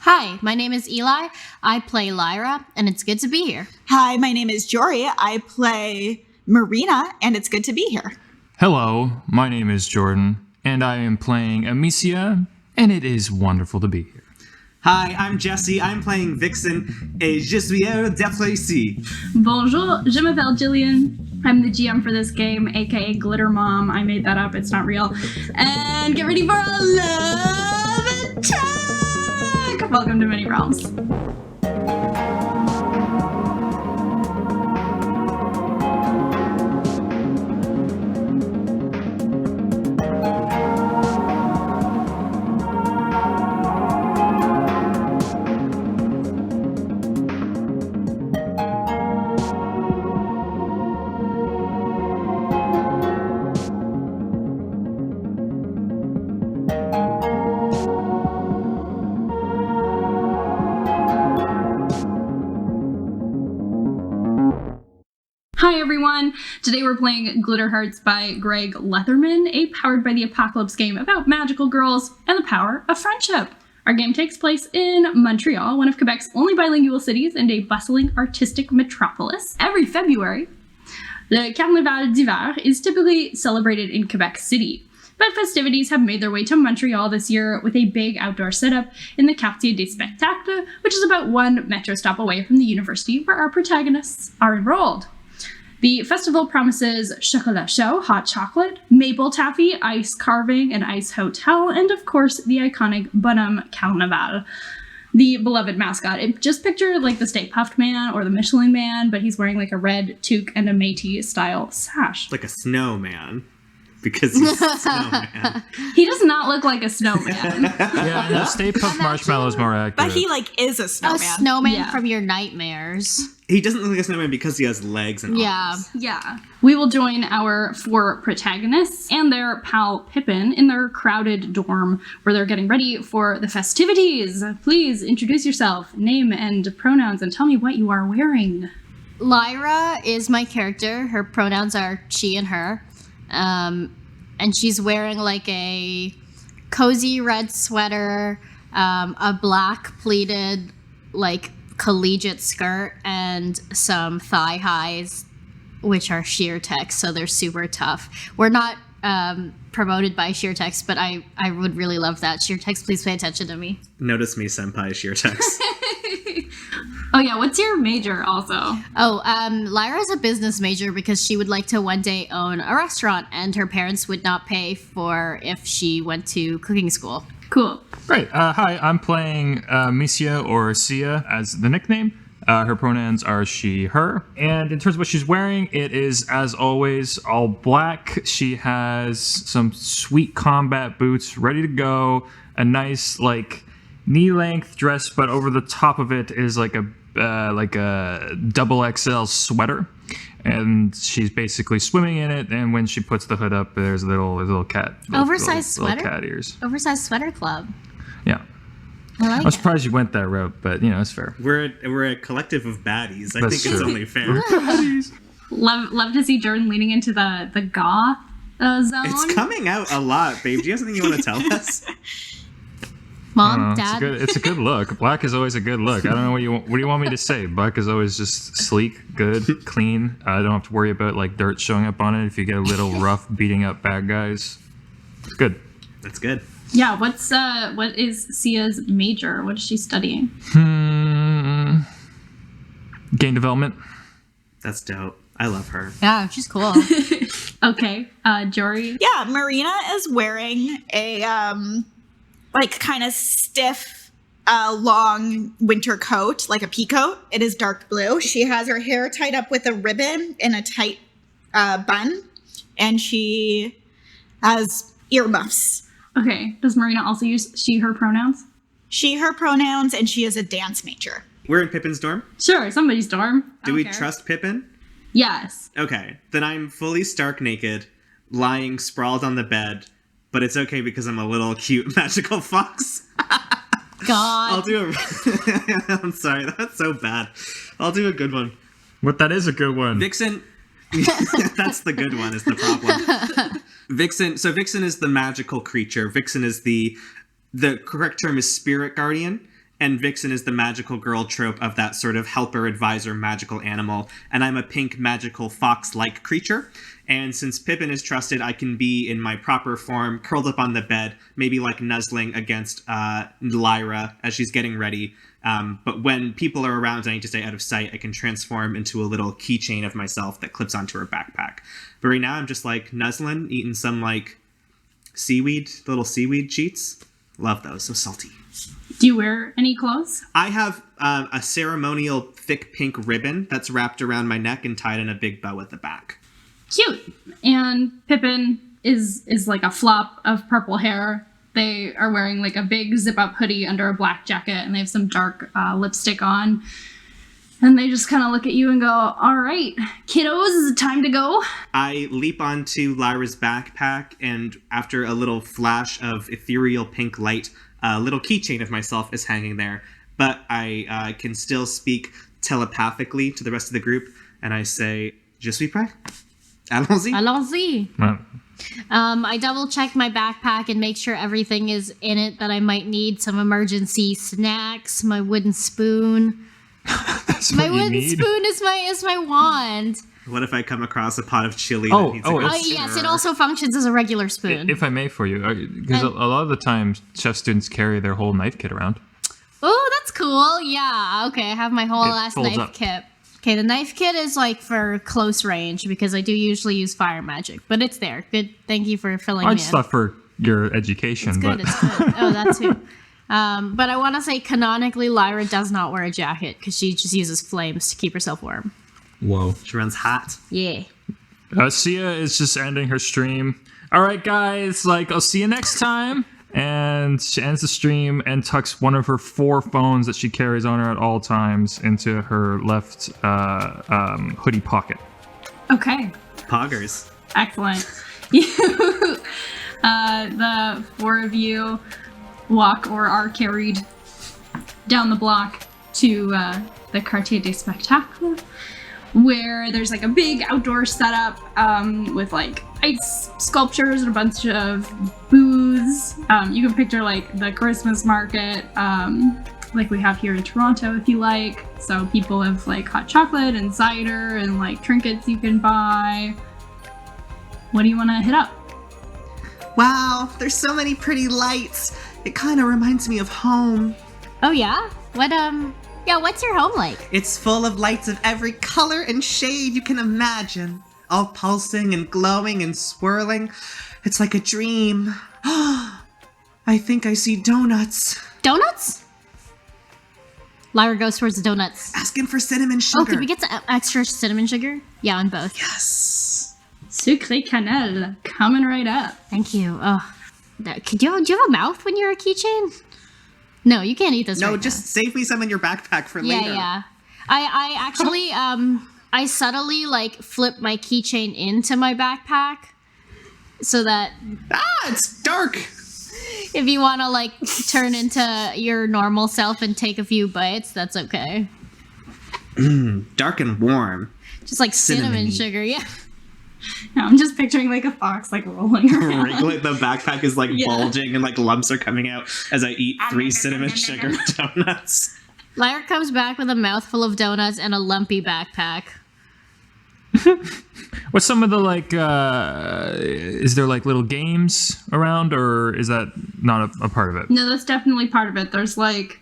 Hi, my name is Eli. I play Lyra, and it's good to be here. Hi, my name is Jory. I play Marina, and it's good to be here. Hello, my name is Jordan, and I am playing Amicia, and it is wonderful to be here. Hi, I'm Jesse. I'm playing Vixen, et je suis heureux d'être ici. Bonjour, je m'appelle Jillian. I'm the GM for this game, aka Glitter Mom. I made that up, it's not real. And get ready for a love attack! Welcome to Many Realms. Hi everyone! Today we're playing Glitter Hearts by Greg Leatherman, a Powered by the Apocalypse game about magical girls and the power of friendship. Our game takes place in Montreal, one of Quebec's only bilingual cities and a bustling artistic metropolis. Every February, the Carnaval d'hiver is typically celebrated in Quebec City, but festivities have made their way to Montreal this year with a big outdoor setup in the Quartier des Spectacles, which is about one metro stop away from the university where our protagonists are enrolled. The festival promises chocolat chaud, hot chocolate, maple taffy, ice carving, an ice hotel, and of course the iconic Bonhomme Carnaval, the beloved mascot. Just picture like the Stay Puft Man or the Michelin Man, but he's wearing like a red toque and a Métis style sash. Like a snowman. Because he's a snowman. He does not look like a snowman. Yeah, no, Stay Puft Marshmallow is more accurate. But he, is a snowman. A snowman Yeah. from your nightmares. He doesn't look like a snowman because he has legs and arms. Yeah. We will join our four protagonists and their pal Pippin in their crowded dorm where they're getting ready for the festivities. Please introduce yourself, name and pronouns, and tell me what you are wearing. Lyra is my character. Her pronouns are she and her. And she's wearing like a cozy red sweater, a black pleated like collegiate skirt, and some thigh highs, which are sheer text, so they're super tough. We're not promoted by sheer text, but I would really love that. Sheer text, please pay attention to me. Notice me, senpai, sheer text. Oh yeah, what's your major also? Lyra's a business major because she would like to one day own a restaurant, and her parents would not pay for if she went to cooking school. Cool. Great. Hi, I'm playing Amicia, or Sia as the nickname. Her pronouns are she, her. And in terms of what she's wearing, it is, as always, all black. She has some sweet combat boots ready to go, a nice, knee-length dress, but over the top of it is like a double XL sweater, and she's basically swimming in it. And when she puts the hood up, there's a little cat, Oversized sweater. little cat ears. Oversized sweater club. Yeah, I like I'm surprised you went that route, but it's fair. We're a collective of baddies. I That's think it's true. only fair. Love to see Jordan leaning into the goth zone. It's coming out a lot, babe. Do you have something you want to tell us? Mom, Dad. It's a good look. Black is always a good look. I don't know what do you want me to say. Black is always just sleek, good, clean. I don't have to worry about dirt showing up on it if you get a little rough beating up bad guys. It's good. That's good. Yeah, what is Sia's major? What is she studying? Game development. That's dope. I love her. Yeah, she's cool. Okay, Jory. Yeah, Marina is wearing a, kind of stiff, long winter coat, like a pea coat. It is dark blue. She has her hair tied up with a ribbon in a tight bun, and she has earmuffs. Okay, does Marina also use she, her pronouns? She, her pronouns, and she is a dance major. We're in Pippin's dorm. Sure, somebody's dorm. Do we trust Pippin? Yes. Okay, then I'm fully stark naked, lying sprawled on the bed, but it's okay because I'm a little cute magical fox. God. I'll do a... I'm sorry, that's so bad. I'll do a good one. What? That is a good one. Vixen... That's the good one, is the problem. Vixen is the magical creature. Vixen is the correct term is spirit guardian. And Vixen is the magical girl trope of that sort of helper, advisor, magical animal. And I'm a pink, magical, fox-like creature. And since Pippin is trusted, I can be in my proper form, curled up on the bed, maybe like nuzzling against Lyra as she's getting ready. But when people are around and I need to stay out of sight, I can transform into a little keychain of myself that clips onto her backpack. But right now I'm just like nuzzling, eating some like little seaweed cheats. Love those, so salty. Do you wear any clothes? I have a ceremonial thick pink ribbon that's wrapped around my neck and tied in a big bow at the back. Cute. And Pippin is like a flop of purple hair. They are wearing like a big zip-up hoodie under a black jacket, and they have some dark lipstick on. And they just kind of look at you and go, all right, kiddos, is it time to go? I leap onto Lyra's backpack, and after a little flash of ethereal pink light, a little keychain of myself is hanging there. But I can still speak telepathically to the rest of the group, and I say, Je suis prêt. Allons-y. Allons-y. Wow. I double check my backpack and make sure everything is in it that I might need. Some emergency snacks, my wooden spoon. That's My what you wooden need? spoon is my wand. What if I come across a pot of chili Oh, that needs a oh, good Oh yes, it stir? also functions as a regular spoon. If I may for you, because a And- lot of the times chef students carry their whole knife kit around. Oh, that's cool. Yeah. Okay, I have my whole It ass folds knife up. kit. Okay, the knife kit is like for close range because I do usually use fire magic, but it's there. Good. Thank you for filling I me just in. thought for your education, It's good. but It's good. Oh, that too. But I want to say canonically, Lyra does not wear a jacket because she just uses flames to keep herself warm. whoa. She runs hot. Yeah. Sia is just ending her stream. All right, guys, like I'll see you next time. And she ends the stream and tucks one of her 4 phones that she carries on her at all times into her left hoodie pocket. Okay. Poggers. Excellent. You, the 4 of you walk or are carried down the block to the Quartier des Spectacles, where there's like a big outdoor setup with like ice sculptures and a bunch of booths. You can picture like the Christmas market, like we have here in Toronto, if you like. So people have like hot chocolate and cider and like trinkets you can buy. What do you want to hit up? Wow, there's so many pretty lights. It kind of reminds me of home. Oh yeah. What's your home like? It's full of lights of every color and shade you can imagine. All pulsing and glowing and swirling. It's like a dream. I think I see donuts. Donuts? Lyra goes towards the donuts. Asking for cinnamon sugar. Oh, could we get some extra cinnamon sugar? Yeah, on both. Yes. Sucre cannelle, coming right up. Thank you. Oh, do you have a mouth when you're a keychain? No, you can't eat this No, right just save me some in your backpack for now. later. Yeah. I actually, I subtly, like, flip my keychain into my backpack so that Ah, it's dark. if you want to, like, turn into your normal self and take a few bites, that's okay. Dark and warm. Just like cinnamon Cinnamon-y. sugar, yeah. No, I'm just picturing like a fox like rolling around. Wrinkly, the backpack is like Yeah. bulging and like lumps are coming out as I eat 3 cinnamon sugar donuts. Lyra comes back with a mouthful of donuts and a lumpy backpack. What's some of the like? Is there like little games around, or is that not a part of it? No, that's definitely part of it. There's like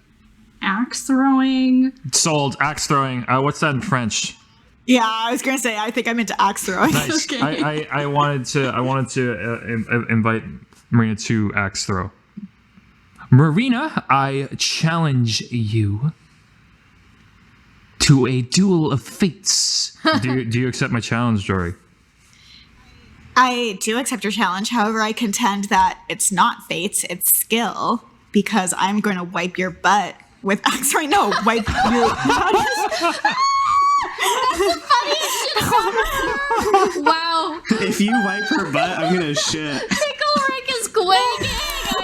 axe throwing. Sold. Axe throwing. What's that in French? Yeah, I was gonna say I think I'm into axe throwing. Nice. Okay. I wanted to invite Marina to axe throw. Marina, I challenge you to a duel of fates. do you accept my challenge, Jory? I do accept your challenge. However, I contend that it's not fates, it's skill, because I'm going to wipe your butt with axe right now. Wipe your Wow. If you wipe her butt, I'm gonna shit. Pickle Rick is quaking.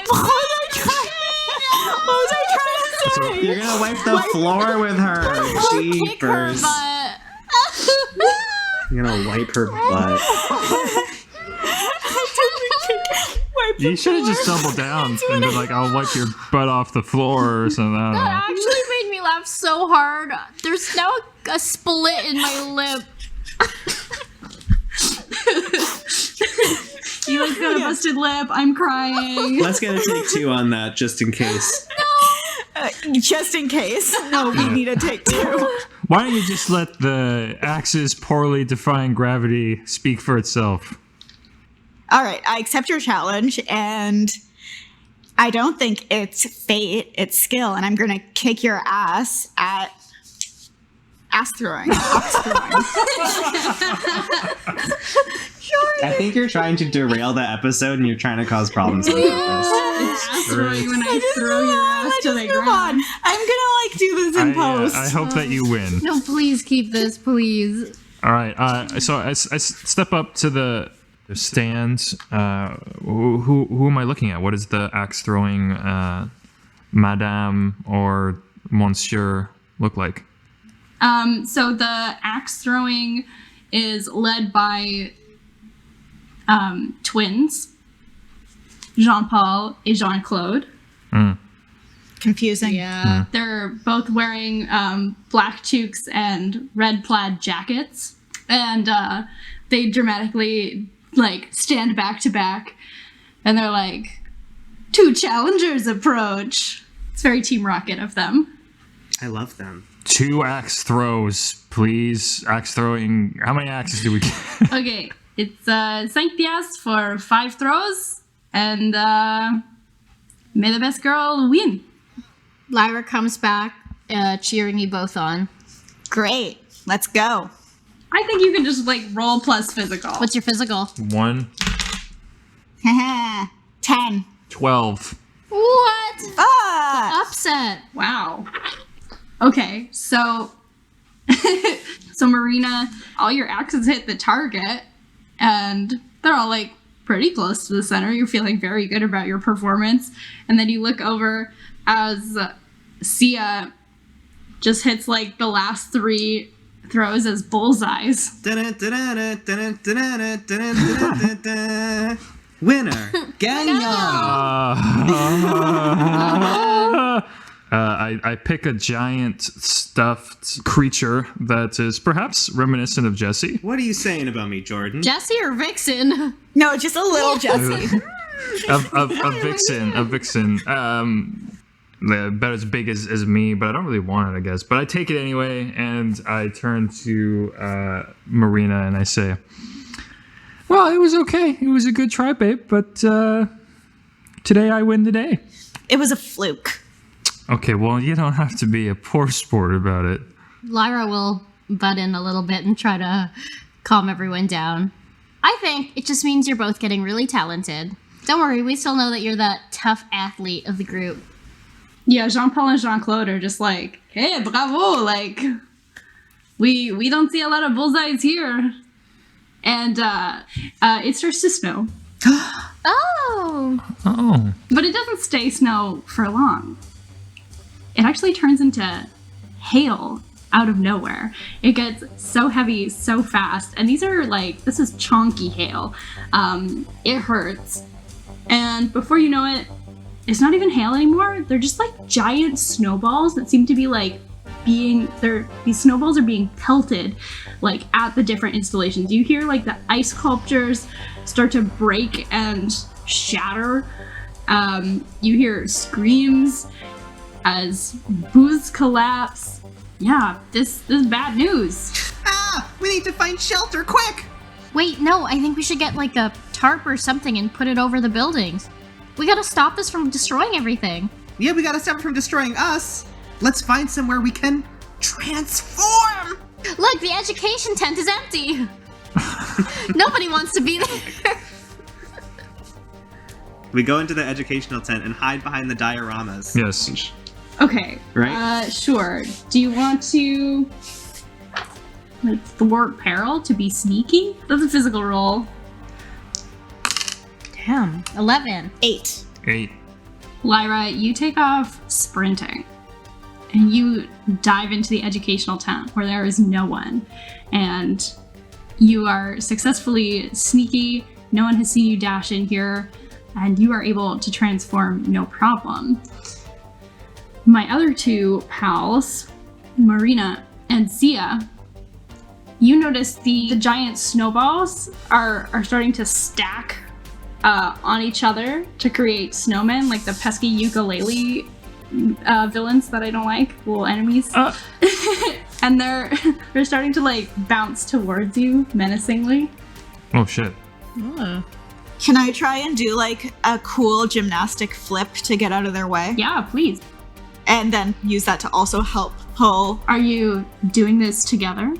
What was I trying to say? You're gonna wipe the floor with her. Kick her Jeepers. butt. You're gonna wipe her butt. Wipe You should have just doubled down and been like, I'll wipe your butt off the floor or something. I don't know. That actually made me laugh so hard. There's now a split in my lip. Eli's got a busted lip. I'm crying. Let's get a take 2 on that, just in case. Just in case. No, we need a take 2. Why don't you just let the axe's poorly defying gravity speak for itself? All right, I accept your challenge, and I don't think it's fate, it's skill, and I'm going to kick your ass at ass throwing. I think you're trying to derail the episode and you're trying to cause problems on purpose. Ass throwing when I throw your ass to the Move ground. on. I'm going to do this in post. I hope that you win. No, please keep this, please. All right. So I step up to the stands. Who am I looking at? What is the axe throwing madame or monsieur look like? So the axe throwing is led by twins, Jean-Paul and Jean-Claude. Confusing. Yeah. They're both wearing black toques and red plaid jackets, and they dramatically stand back to back, and they're like, 2 challengers approach. It's very Team Rocket of them. I love them. 2 axe throws, please. Axe throwing. How many axes do we get? Okay, it's 5 piastres for 5 throws, and may the best girl win. Lyra comes back, cheering you both on. Great. Let's go. I think you can just roll plus physical. What's your physical? 1, 10. 12. What? Fuck. Upset. Wow. Okay, so Marina, all your axes hit the target, and they're all pretty close to the center. You're feeling very good about your performance, and then you look over as Sia just hits the last 3 throws as bullseyes. Winner. Gagnant. I pick a giant stuffed creature that is perhaps reminiscent of Jessie. What are you saying about me, Jordan? Jessie or Vixen? No, just a little Jessie. A vixen. About as big as me, but I don't really want it, I guess. But I take it anyway, and I turn to Marina and I say, well, it was okay. It was a good try, babe, but today I win the day. It was a fluke. Okay, well, you don't have to be a poor sport about it. Lyra will butt in a little bit and try to calm everyone down. I think it just means you're both getting really talented. Don't worry, we still know that you're that tough athlete of the group. Yeah, Jean-Paul and Jean-Claude are just hey, bravo! We don't see a lot of bullseyes here. And it starts to snow. Oh. But it doesn't stay snow for long. It actually turns into hail out of nowhere. It gets so heavy so fast. And these are this is chonky hail. It hurts. And before you know it, it's not even hail anymore. They're just giant snowballs that seem to be these snowballs are being pelted at the different installations. You hear the ice sculptures start to break and shatter. You hear screams as booths collapse. Yeah, this is bad news. We need to find shelter, quick! Wait, no, I think we should get a tarp or something and put it over the buildings. We gotta stop this from destroying everything. Yeah, we gotta stop it from destroying us. Let's find somewhere we can transform! Look, the education tent is empty. Nobody wants to be there. We go into the educational tent and hide behind the dioramas. Yes. Okay. Right? Sure. Do you want to thwart peril to be sneaky? That's a physical roll. Damn. 11. 8. 8. Lyra, you take off sprinting. And you dive into the educational tent where there is no one. And you are successfully sneaky. No one has seen you dash in here. and you are able to transform no problem. My other two pals, Marina and Sia, you notice the giant snowballs are starting to stack on each other to create snowmen, like the pesky ukulele villains that I don't like, little enemies. And they're starting to like bounce towards you menacingly. Oh shit. Can I try and do like a cool gymnastic flip to get out of their way? Yeah, please. And then use that to also help pull. Are you doing this together?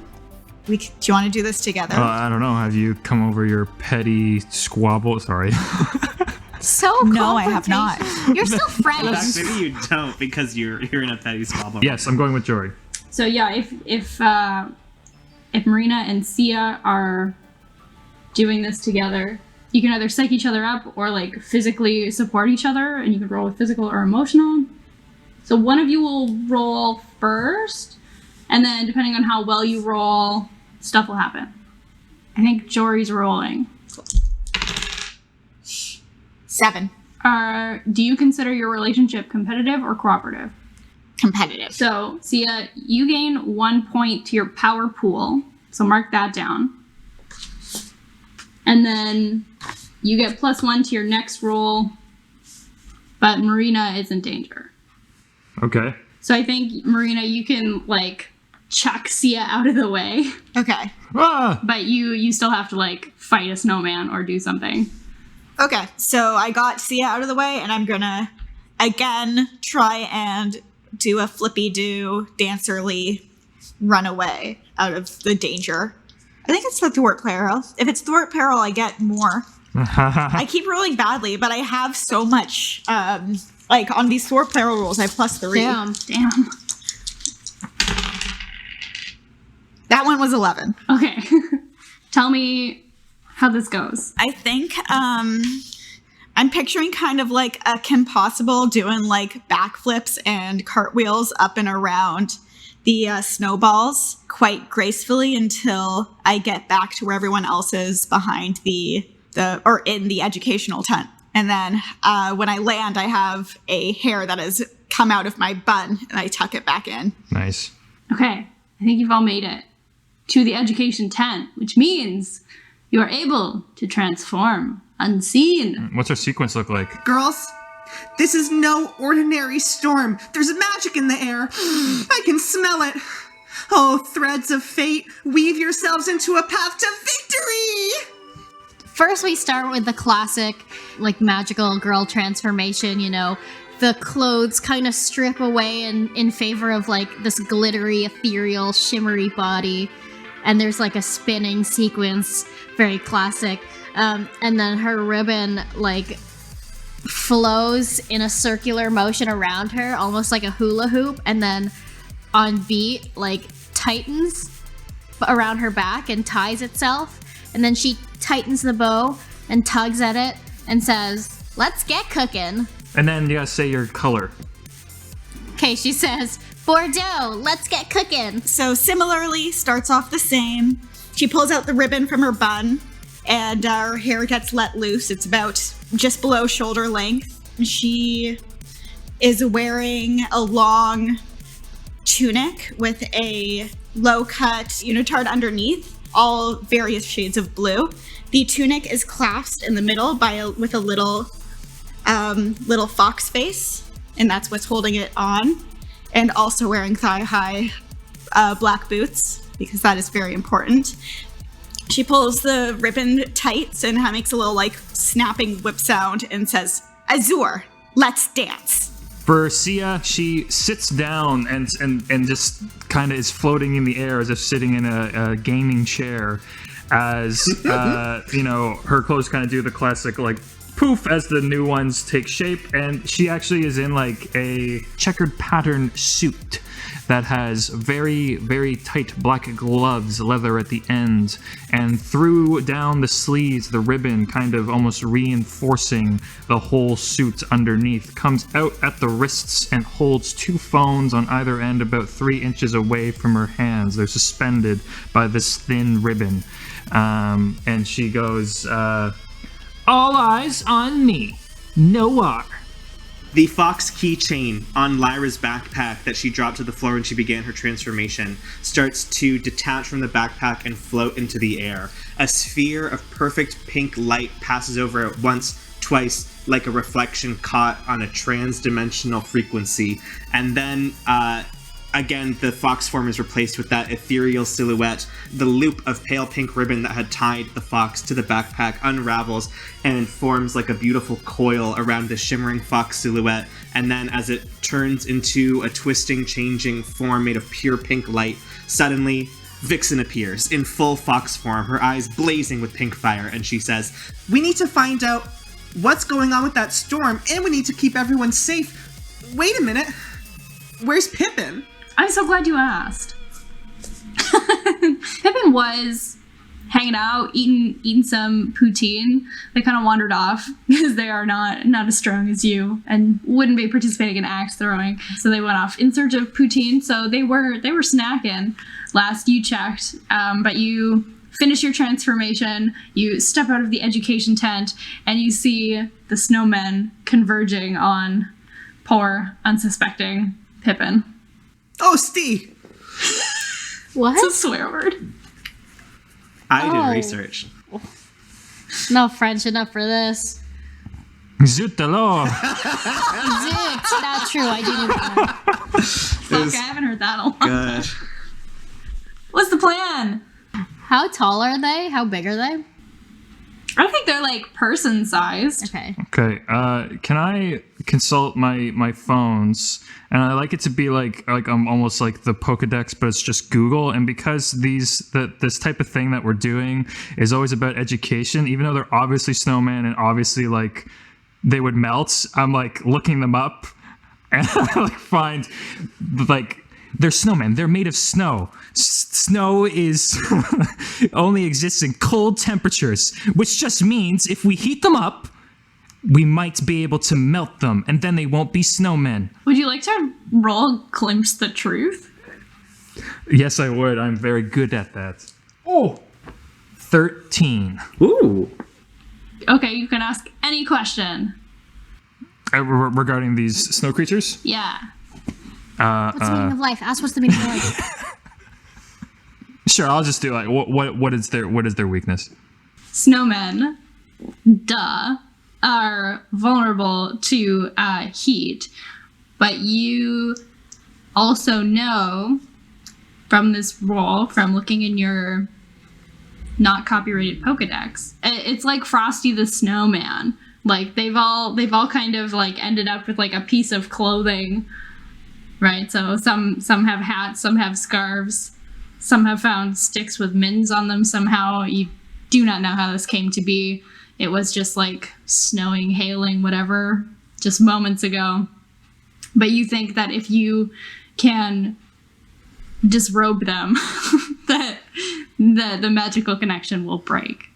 Do you want to do this together? I don't know. Have you come over your petty squabble? Sorry. So No, I have not. You're still In fact, friends. maybe you don't because you're in a petty squabble. Yes, I'm going with Jory. So yeah, if Marina and Sia are doing this together, you can either psych each other up or like physically support each other, and you can roll with physical or emotional. So one of you will roll first, and then depending on how well you roll, stuff will happen. I think Jory's rolling. 7. Do you consider your relationship competitive or cooperative? Competitive. So, Sia, you gain 1 point to your power pool. So mark that down. And then you get +1 to your next roll. But Marina is in danger. Okay. So I think, Marina, you can, like, chuck Sia out of the way. Okay. Ah! But you still have to, like, fight a snowman or do something. Okay. So I got Sia out of the way, and I'm gonna again try and do a flippy-do, dancerly run away out of the danger. I think it's the thwart peril. If it's thwart peril, I get more. I keep rolling badly, but I have so much. Like on these thwart peril rules, I have +3. Damn. That one was 11. Okay. Tell me how this goes. I think I'm picturing kind of like a Kim Possible doing like backflips and cartwheels up and around the snowballs quite gracefully until I get back to where everyone else is behind or in the educational tent. And then when I land, I have a hair that has come out of my bun and I tuck it back in. Nice. Okay, I think you've all made it to the education tent, which means you are able to transform unseen. What's our sequence look like? Girls, this is no ordinary storm. There's magic in the air. I can smell it. Oh, threads of fate, weave yourselves into a path to victory! First, we start with the classic, like, magical girl transformation, you know. The clothes kind of strip away in favor of, like, this glittery, ethereal, shimmery body. And there's, like, a spinning sequence, very classic. And then her ribbon, like, flows in a circular motion around her, almost like a hula hoop. And then on beat, like, tightens around her back and ties itself. And then she tightens the bow and tugs at it and says, "Let's get cooking." And then you gotta say your color. Okay, she says, "Bordeaux, let's get cooking." So similarly, starts off the same. She pulls out the ribbon from her bun and her hair gets let loose. It's about just below shoulder length. She is wearing a long tunic with a low-cut unitard underneath, all various shades of blue. The tunic is clasped in the middle with a little fox face, and that's what's holding it on. And also wearing thigh-high black boots, because that is very important. She pulls the ribbon tight and makes a little like snapping whip sound and says, "Azur, let's dance." For Sia, she sits down and just kind of is floating in the air as if sitting in a gaming chair as, her clothes kind of do the classic, like, poof as the new ones take shape. And she actually is in, like, a checkered pattern suit that has very, very tight black gloves, leather at the ends, and through down the sleeves, the ribbon kind of almost reinforcing the whole suit underneath, comes out at the wrists and holds 2 phones on either end about 3 inches away from her hands. They're suspended by this thin ribbon. And she goes, "All eyes on me." Noir. The fox keychain on Lyra's backpack that she dropped to the floor when she began her transformation starts to detach from the backpack and float into the air. A sphere of perfect pink light passes over it once, twice, like a reflection caught on a trans-dimensional frequency. And then, again, the fox form is replaced with that ethereal silhouette. The loop of pale pink ribbon that had tied the fox to the backpack unravels and forms like a beautiful coil around the shimmering fox silhouette. And then as it turns into a twisting, changing form made of pure pink light, suddenly Vixen appears in full fox form, her eyes blazing with pink fire, and she says, "We need to find out what's going on with that storm, and we need to keep everyone safe. Wait a minute. Where's Pippin?" I'm so glad you asked. Pippin was hanging out, eating some poutine. They kind of wandered off because they are not as strong as you and wouldn't be participating in axe throwing. So they went off in search of poutine. So they were snacking last you checked. But you finish your transformation. You step out of the education tent and you see the snowmen converging on poor, unsuspecting Pippin. Oh, Steve! What? It's a swear word. I did research. No French enough for this. Zut alors. Zut, not true. I do need that. Fuck, I haven't heard that in a long time. Good. What's the plan? How tall are they? How big are they? I think they're like person sized. Okay. Okay, can I consult my phones? And I like it to be like I'm almost like the Pokedex, but it's just Google. And because this type of thing that we're doing is always about education, even though they're obviously snowmen and obviously like they would melt, I'm like looking them up and I like find like they're snowmen. They're made of snow. Snow is only exists in cold temperatures, which just means if we heat them up, we might be able to melt them, and then they won't be snowmen. Would you like to roll Glimpse the Truth? Yes, I would. I'm very good at that. Oh, 13. Ooh. Okay, you can ask any question. Regarding these snow creatures? Yeah. What's the meaning of life? Ask what's the meaning of life. Sure, I'll just do like what is their weakness? Snowmen, duh, are vulnerable to heat, but you also know from this roll, from looking in your not copyrighted Pokedex, it's like Frosty the Snowman. Like they've all kind of like ended up with like a piece of clothing, right? So some have hats, some have scarves, some have found sticks with mittens on them somehow. You do not know how this came to be. It was just like snowing, hailing, whatever, just moments ago. But you think that if you can disrobe them, that the magical connection will break.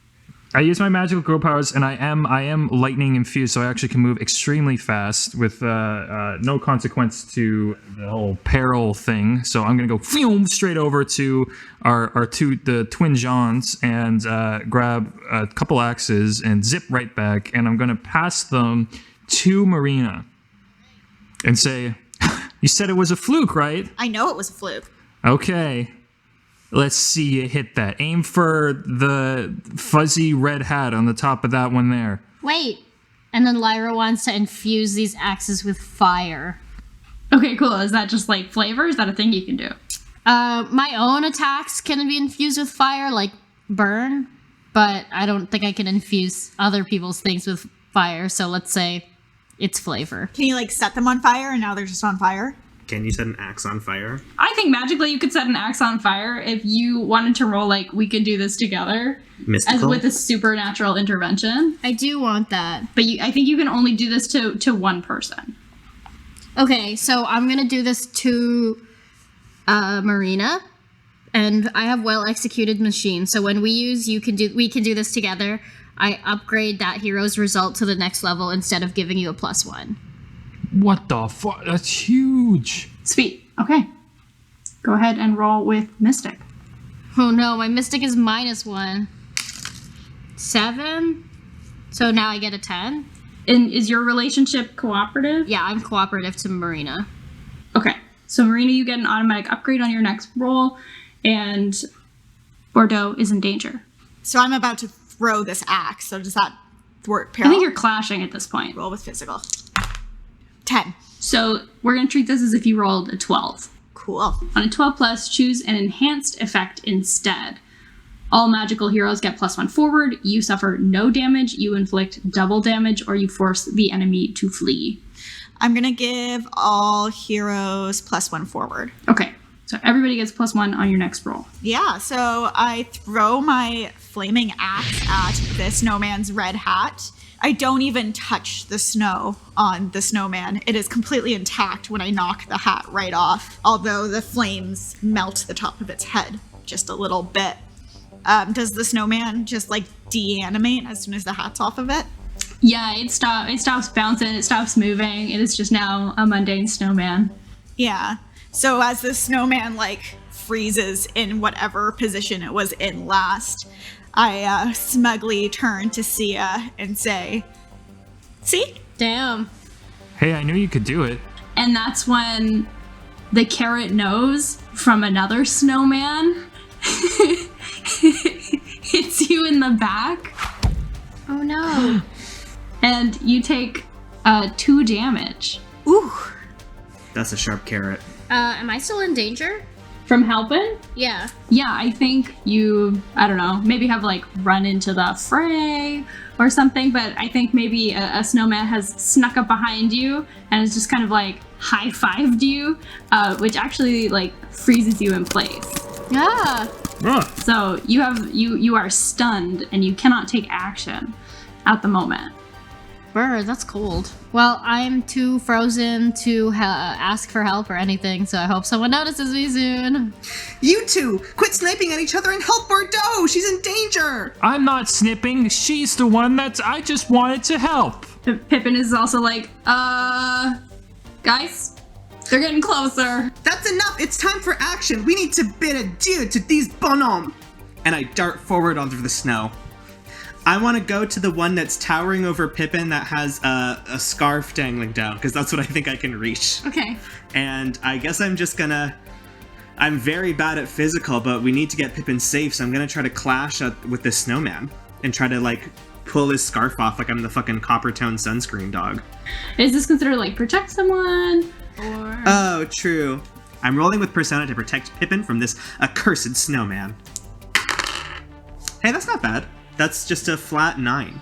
I use my magical grow powers, and I am lightning infused, so I actually can move extremely fast with no consequence to the whole peril thing. So I'm gonna go straight over to the twin Johns and grab a couple axes and zip right back, and I'm gonna pass them to Marina and say, "You said it was a fluke, right?" I know it was a fluke. Okay. Let's see you hit that. Aim for the fuzzy red hat on the top of that one there. Wait. And then Lyra wants to infuse these axes with fire. Okay, cool. Is that just like flavor? Is that a thing you can do? My own attacks can be infused with fire, like burn, but I don't think I can infuse other people's things with fire, so let's say it's flavor. Can you like set them on fire and now they're just on fire? Can you set an axe on fire? I think magically you could set an axe on fire if you wanted to roll like we could do this together. Mystical? As with a supernatural intervention. I do want that. But I think you can only do this to one person. Okay, so I'm gonna do this to Marina, and I have well executed machine. So when we can do this together. I upgrade that hero's result to the next level instead of giving you a +1. What the fuck? That's huge. Sweet. Okay. Go ahead and roll with Mystic. Oh no, my mystic is -1. 7. So now I get a 10. And is your relationship cooperative? Yeah, I'm cooperative to Marina. Okay. So Marina, you get an automatic upgrade on your next roll, and Bordeaux is in danger. So I'm about to throw this axe. So does that thwart I peril? think you're clashing at this point. Roll with physical. 10. So we're going to treat this as if you rolled a 12. Cool. On a 12 plus, choose an enhanced effect instead. All magical heroes get +1 forward. You suffer no damage. You inflict double damage, or you force the enemy to flee. I'm going to give all heroes +1 forward. Okay. So everybody gets +1 on your next roll. Yeah, so I throw my flaming axe at the snowman's red hat. I don't even touch the snow on the snowman. It is completely intact when I knock the hat right off, although the flames melt the top of its head just a little bit. Does the snowman just like deanimate as soon as the hat's off of it? Yeah, it stops bouncing, it stops moving. It is just now a mundane snowman. Yeah. So as the snowman like freezes in whatever position it was in last, I smugly turn to Sia and say, "See? Damn. Hey, I knew you could do it. And that's when the carrot nose from another snowman hits you in the back, Oh no. and you take 2 damage Ooh." That's a sharp carrot. Am I still in danger? from helping. Yeah. Yeah, I think you, I don't know, maybe have like run into the fray or something, but I think maybe a snowman has snuck up behind you and has just kind of like high-fived you, which actually like freezes you in place. Yeah. So you are stunned and you cannot take action at the moment. Brr, that's cold. Well, I'm too frozen to ask for help or anything, so I hope someone notices me soon. You two, quit sniping at each other and help Bordeaux. She's in danger. I'm not snipping. She's the one I just wanted to help. Pippin is also like, guys, they're getting closer. That's enough. It's time for action. We need to bid adieu to these bonhommes. And I dart forward onto the snow. I want to go to the one that's towering over Pippin that has a scarf dangling down, because that's what I think I can reach. Okay. And I guess I'm just gonna... I'm very bad at physical, but we need to get Pippin safe, so I'm gonna try to clash with this snowman and try to, like, pull his scarf off like I'm the fucking copper tone sunscreen dog. Is this considered like protect someone? Or Oh, true. I'm rolling with Persona to protect Pippin from this accursed snowman. Hey, that's not bad. That's just a flat 9.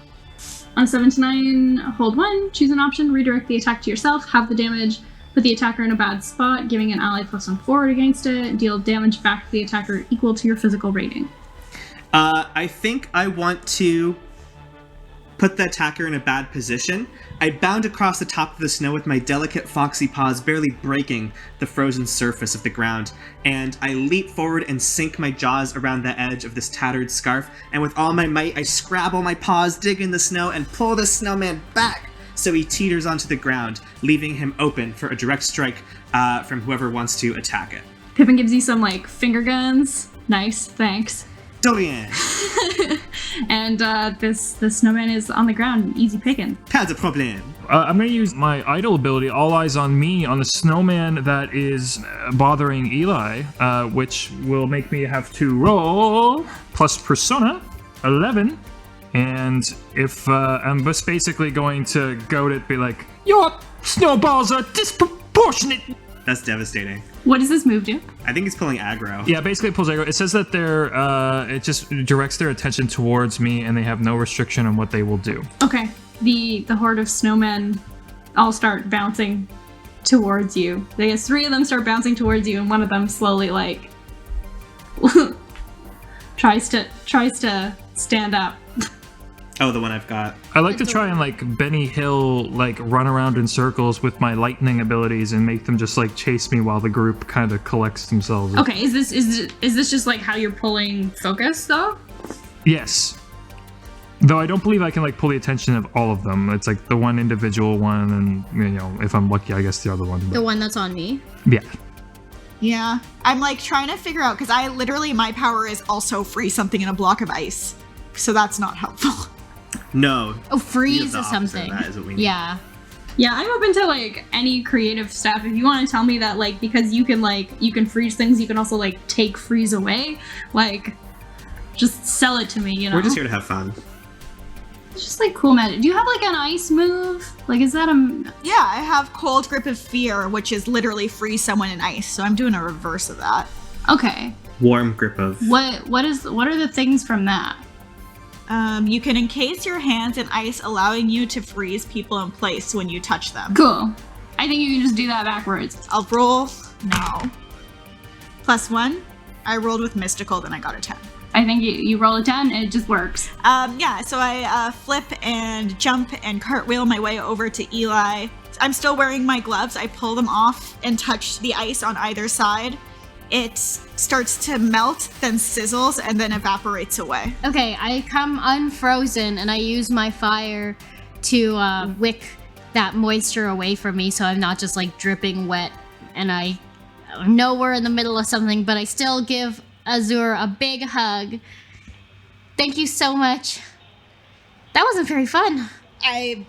on 7 to 9, hold 1, choose an option, redirect the attack to yourself, have the damage, put the attacker in a bad spot, giving an ally +1 forward against it, deal damage back to the attacker equal to your physical rating. I think I want to put the attacker in a bad position. I bound across the top of the snow with my delicate foxy paws barely breaking the frozen surface of the ground, and I leap forward and sink my jaws around the edge of this tattered scarf, and with all my might I scrabble my paws, dig in the snow, and pull the snowman back so he teeters onto the ground, leaving him open for a direct strike from whoever wants to attack it. Pippin gives you some like finger guns. Nice, thanks. Dorian, And this snowman is on the ground, easy picking. pas de problème. I'm going to use my idol ability, All Eyes on Me, on the snowman that is bothering Eli, which will make me have to roll plus Persona, 11. And if I'm just basically going to goad it, be like, your snowballs are disproportionate. That's devastating. What does this move do? I think he's pulling aggro. Yeah, basically it pulls aggro. It says that it just directs their attention towards me, and they have no restriction on what they will do. Okay. The horde of snowmen all start bouncing towards you. I guess 3 of them start bouncing towards you, and one of them slowly like tries to stand up. Oh, the one I've got. I like to try and like Benny Hill, like run around in circles with my lightning abilities and make them just like chase me while the group kind of collects themselves. Okay, is this just like how you're pulling focus though? Yes. Though I don't believe I can like pull the attention of all of them. It's like the one individual one, and you know, if I'm lucky, I guess the other one. But, The one that's on me. yeah. Yeah. I'm like trying to figure out, because I literally, my power is also freeze something in a block of ice. So that's not helpful. No. Oh, we freeze have or the opposite of something. That is what we need. Yeah. Yeah, I'm open to like any creative stuff. If you want to tell me that like because you can freeze things, you can also like take freeze away. Like, just sell it to me. You know. We're just here to have fun. It's just like cool magic. Do you have like an ice move? Like, is that a? Yeah, I have Cold Grip of Fear, which is literally freeze someone in ice. So I'm doing a reverse of that. Okay. Warm grip of. What are the things from that? You can encase your hands in ice, allowing you to freeze people in place when you touch them. Cool. I think you can just do that backwards. I'll roll now. +1. I rolled with Mystical, then I got a 10. I think you roll a 10, it just works. Yeah, so I flip and jump and cartwheel my way over to Eli. I'm still wearing my gloves. I pull them off and touch the ice on either side. It starts to melt, then sizzles, and then evaporates away. Okay, I come unfrozen and I use my fire to wick that moisture away from me so I'm not just like dripping wet and I know we're in the middle of something, but I still give Azur a big hug. Thank you so much. That wasn't very fun. I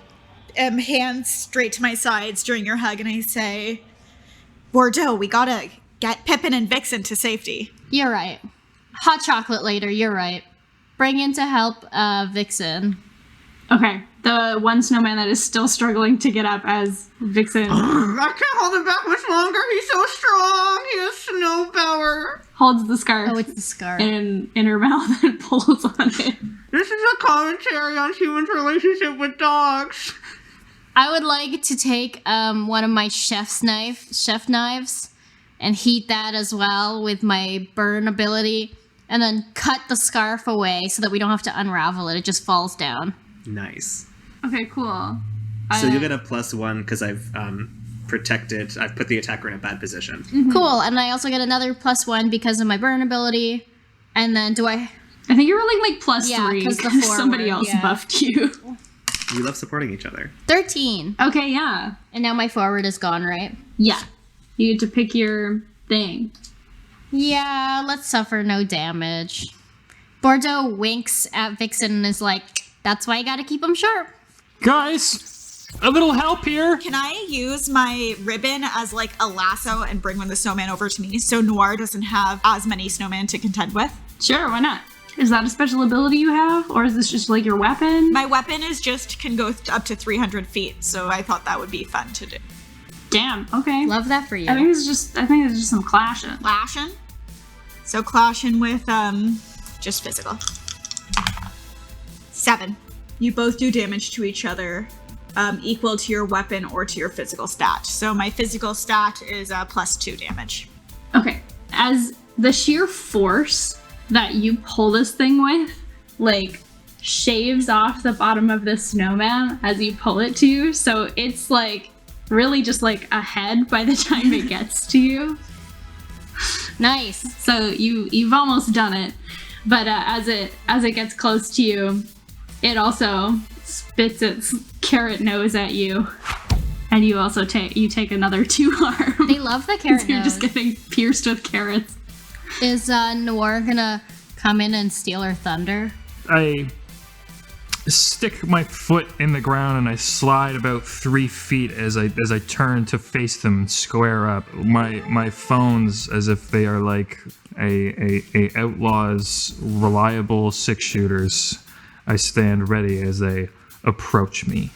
am hands straight to my sides during your hug and I say, Bordeaux, we gotta get Pippin and Vixen to safety. You're right. Hot chocolate later, you're right. Bring in to help Vixen. Okay, the one snowman that is still struggling to get up as Vixen I can't hold him back much longer. He's so strong. He has snow power. holds the scarf Oh, it's the scarf. in her mouth and pulls on it. This is a commentary on humans' relationship with dogs. I would like to take one of my chef knives and heat that as well with my burn ability and then cut the scarf away so that we don't have to unravel it. It just falls down. Nice. Okay, cool. So you'll get a +1 because I've protected. I've put the attacker in a bad position. Cool. And I also get another +1 because of my burn ability. And then I think you're rolling like +3 Yeah, 'cause the somebody forward, else yeah. buffed you. We love supporting each other. 13. Okay, yeah. And now my forward is gone, right? Yeah. You get to pick your thing. Yeah, let's suffer no damage. Bordeaux winks at Vixen and is like, that's why you gotta keep them sharp. Guys, a little help here. Can I use my ribbon as like a lasso and bring one of the snowmen over to me so Noir doesn't have as many snowmen to contend with? Sure, why not? Is that a special ability you have? Or is this just like your weapon? My weapon is can go up to 300 feet, so I thought that would be fun to do. Damn, okay. Love that for you. I think it's just some clashing. Clashing? So clashing with, just physical. 7. You both do damage to each other, equal to your weapon or to your physical stat. So my physical stat is +2 damage. Okay. As the sheer force that you pull this thing with, like, shaves off the bottom of the snowman as you pull it to you, so it's like really just like a head by the time it gets to you. Nice. So you've almost done it, but as it gets close to you, it also spits its carrot nose at you, and you also take another 2 harm. They love the carrot You're nose. just getting pierced with carrots. Is Noir gonna come in and steal her thunder? I stick my foot in the ground and I slide about 3 feet as I turn to face them and square up. My phones, as if they are like a outlaw's reliable 6-shooters. I stand ready as they approach me.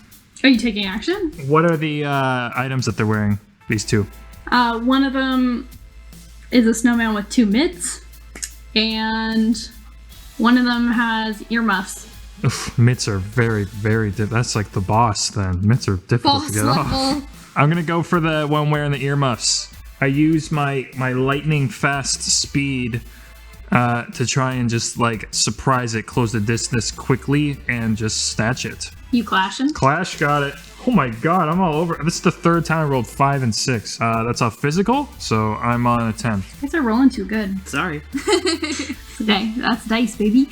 Are you taking action? What are the items that they're wearing? These two. One of them is a snowman with 2 mitts, and one of them has earmuffs. Oof, mitts are very, very that's like the boss then. Mitts are difficult Boss to get off. level. I'm gonna go for the one wearing the earmuffs. I use my lightning fast speed to try and just like surprise it, close the distance quickly, and just snatch it. You clashing? Clash, got it. Oh my god, I'm all over. This is the 3rd time I rolled 5 and 6. That's a physical, so I'm on a 10. You guys are rolling too good. Sorry. Okay, that's dice, baby.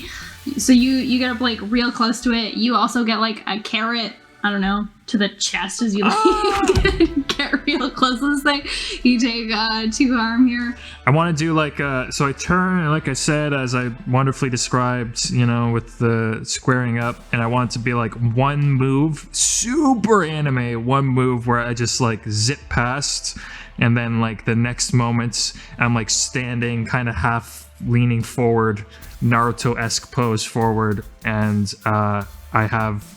So you get up like real close to it. You also get like a carrot I don't know, to the chest as you like get real close to this thing. You take 2 harm here. I want to do like so I turn, like I said, as I wonderfully described, with the squaring up, and I want it to be like one move, super anime, one move where I just like zip past, and then like the next moment I'm like standing kind of half leaning forward, Naruto-esque pose forward, and I have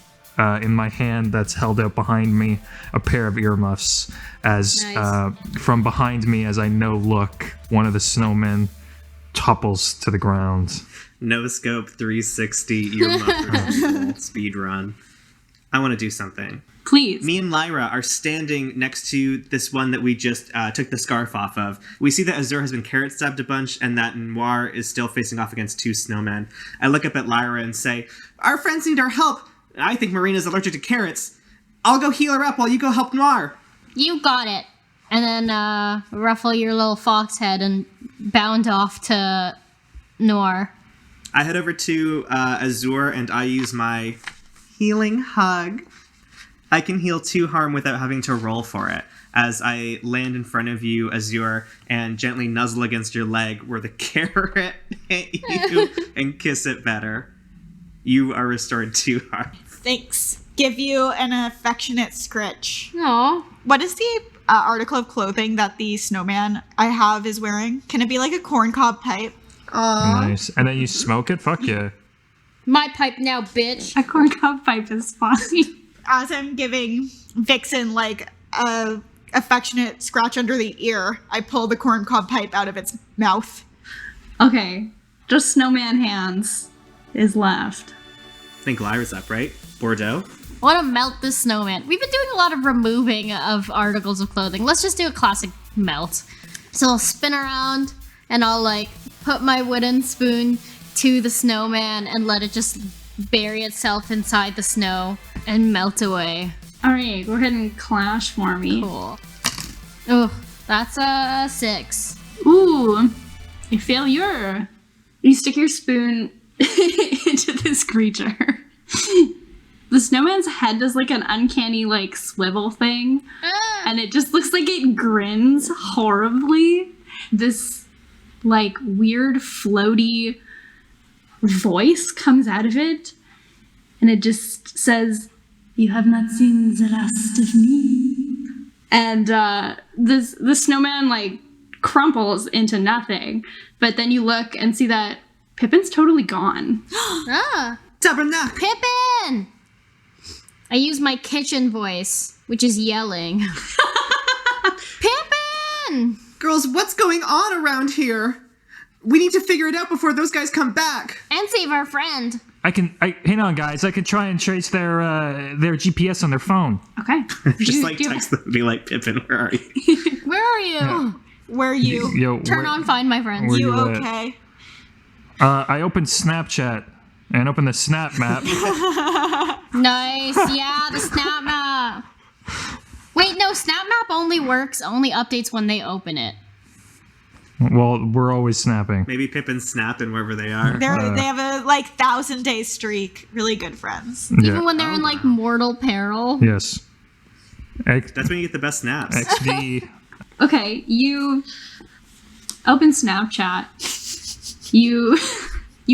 in my hand that's held out behind me a pair of earmuffs as Nice. From behind me as I no look, one of the snowmen topples to the ground. No scope 360 earmuff speed run. I want to do something. Please. Me and Lyra are standing next to this one that we just took the scarf off of. We see that Azur has been carrot stabbed a bunch and that Noir is still facing off against 2 snowmen. I look up at Lyra and say, our friends need our help. I think Marina's allergic to carrots. I'll go heal her up while you go help Noir. You got it. And then ruffle your little fox head and bound off to Noir. I head over to Azur and I use my healing hug. I can heal 2 harm without having to roll for it, as I land in front of you, Azur, and gently nuzzle against your leg where the carrot hit you and kiss it better. You are restored 2 harm. Thanks. Give you an affectionate scritch. Aw. What is the article of clothing that the snowman I have is wearing? Can it be like a corncob pipe? Nice. And then you smoke it? Fuck yeah. My pipe now, bitch. A corncob pipe is fine. As I'm giving Vixen like a affectionate scratch under the ear, I pull the corncob pipe out of its mouth. Okay, just snowman hands is left. I think Lyra's up, right? Bordeaux? I want to melt this snowman. We've been doing a lot of removing of articles of clothing. Let's just do a classic melt. So I'll spin around and I'll like put my wooden spoon to the snowman and let it just bury itself inside the snow and melt away. All right, go ahead and clash for me. Cool. Oh, that's a 6. Ooh, a failure. You stick your spoon into this creature. The snowman's head does like an uncanny like swivel thing, and it just looks like it grins horribly. This like weird floaty voice comes out of it, and it just says, "You have not seen the last of me." And the snowman like crumples into nothing, but then you look and see that Pippin's totally gone. Tabernacle! Pippin! I use my kitchen voice, which is yelling. Pippin! Girls, what's going on around here? We need to figure it out before those guys come back. And save our friend. Hang on, guys. I could try and trace their GPS on their phone. Okay. Just You like do text them and be like, Pippin, where are you? Where are you? Where you? Yo, Turn on Find My Friends. where You you at? okay? I opened Snapchat and opened the Snap Map. Nice. Yeah, the Snap Map. Wait, no, Snap Map only updates when they open it. Well, we're always snapping. Maybe Pippin's snapping wherever they are. They have a 1,000-day streak. Really good friends. Even when they're in like mortal peril. Yes. That's when you get the best snaps. XD. Okay, you open Snapchat. You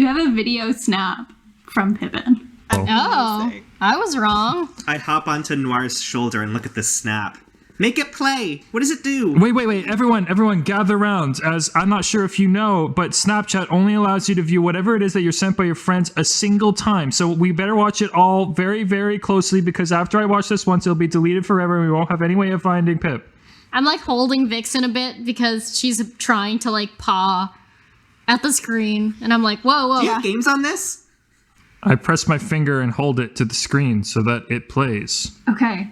have a video snap from Pippin. Oh, Amazing. I was wrong. I hop onto Noir's shoulder and look at this snap. Make it play! What does it do? Wait. Everyone gather around. As I'm not sure if you know, but Snapchat only allows you to view whatever it is that you're sent by your friends a single time. So we better watch it all very, very closely, because after I watch this once, it'll be deleted forever and we won't have any way of finding Pip. I'm like holding Vixen a bit because she's trying to like paw at the screen. And I'm like, whoa. Do you have games on this? I press my finger and hold it to the screen so that it plays. Okay,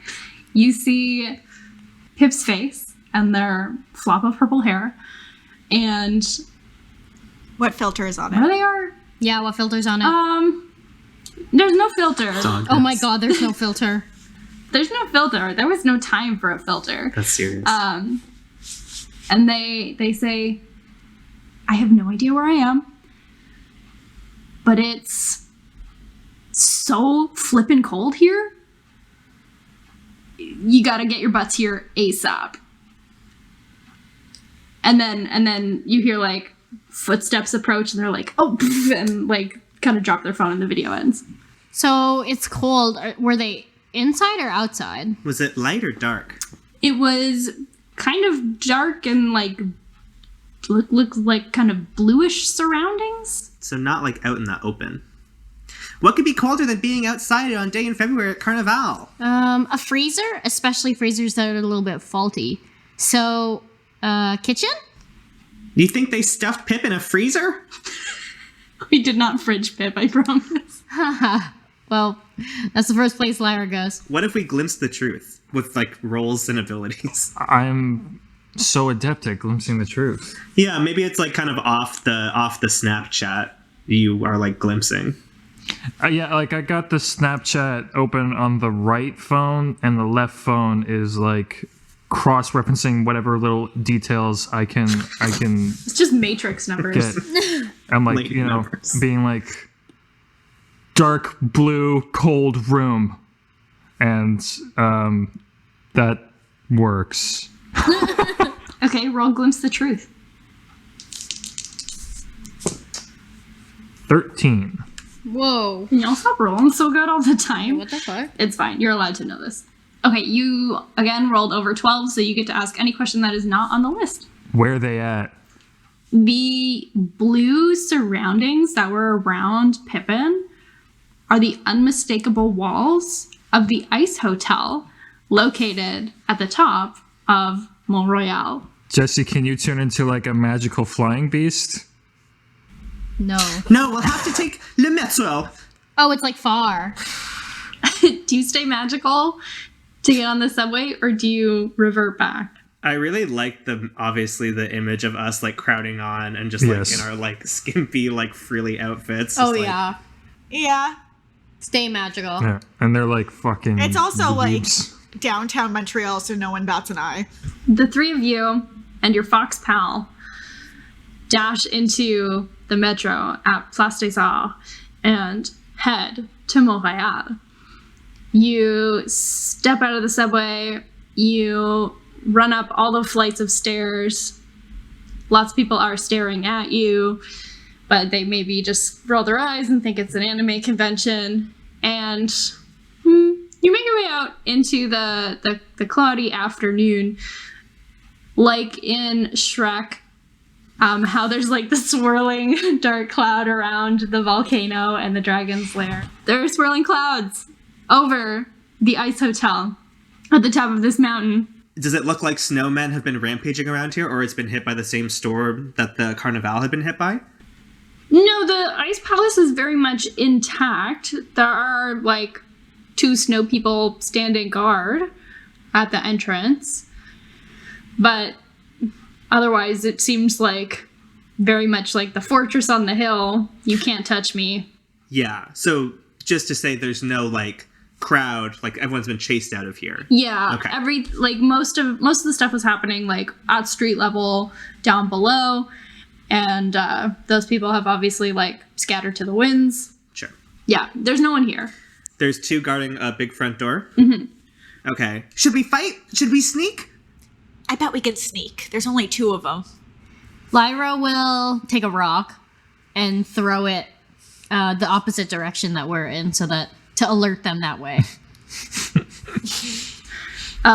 you see Pip's face and their flop of purple hair, and What filter is on there it? they are. Yeah, what filter's on it? There's no filter. Oh my god, there's no filter. There's no filter. There was no time for a filter. That's serious. And they say, I have no idea where I am, but it's so flippin' cold here you gotta get your butts here ASAP. And then you hear like footsteps approach, and they're like, oh, and like kind of drop their phone, and the video ends. So it's cold. Were they inside or outside? Was it light or dark? It was kind of dark and like looks like kind of bluish surroundings. So not like out in the open. What could be colder than being outside on day in February at Carnival? A freezer, especially freezers that are a little bit faulty. So, kitchen? You think they stuffed Pip in a freezer? We did not fridge Pip, I promise. Well, that's the first place Lyra goes. What if we glimpsed the truth with like roles and abilities? I'm so adept at glimpsing the truth. Yeah, maybe it's like kind of off the Snapchat. You are like glimpsing. Yeah, like I got the Snapchat open on the right phone, and the left phone is like cross-referencing whatever little details I can It's just matrix numbers. get. I'm like, Link you know, numbers. being like dark blue, cold room, and that works. Okay, roll glimpse the truth. 13. Whoa. Can y'all stop rolling so good all the time? What the fuck? It's fine. You're allowed to know this. Okay, you again rolled over 12, so you get to ask any question that is not on the list. Where are they at? The blue surroundings that were around Pippin are the unmistakable walls of the Ice Hotel located at the top of Mont Royal. Jesse, can you turn into like a magical flying beast? No. No, we'll have to take Le Metro. Oh, it's like far. Do you stay magical to get on the subway, or do you revert back? I really like obviously the image of us like crowding on and just like Yes. in our like skimpy like frilly outfits. Oh, just, like, yeah. Yeah. Stay magical. Yeah, and they're like fucking. It's also like dweebs. downtown Montreal, so no one bats an eye. The three of you and your fox pal dash into the metro at Place des Arts and head to Montreal. You step out of the subway, you run up all the flights of stairs. Lots of people are staring at you, but they maybe just roll their eyes and think it's an anime convention. And you make your way out into the cloudy afternoon, like in Shrek, how there's like the swirling dark cloud around the volcano and the dragon's lair. There are swirling clouds over the Ice Hotel at the top of this mountain. Does it look like snowmen have been rampaging around here, or it's been hit by the same storm that the Carnival had been hit by? No, the Ice Palace is very much intact. There are like 2 snow people standing guard at the entrance. But otherwise, it seems like very much like the fortress on the hill. You can't touch me. Yeah. So just to say, there's no like crowd, like everyone's been chased out of here. Yeah, Okay. most of the stuff was happening like at street level down below, and those people have obviously like scattered to the winds. Sure. Yeah, there's no one here. There's 2 guarding a big front door. Mm-hmm. Okay. Should we fight? Should we sneak? I bet we could sneak. There's only 2 of them. Lyra will take a rock and throw it the opposite direction that we're in, so that to alert them that way.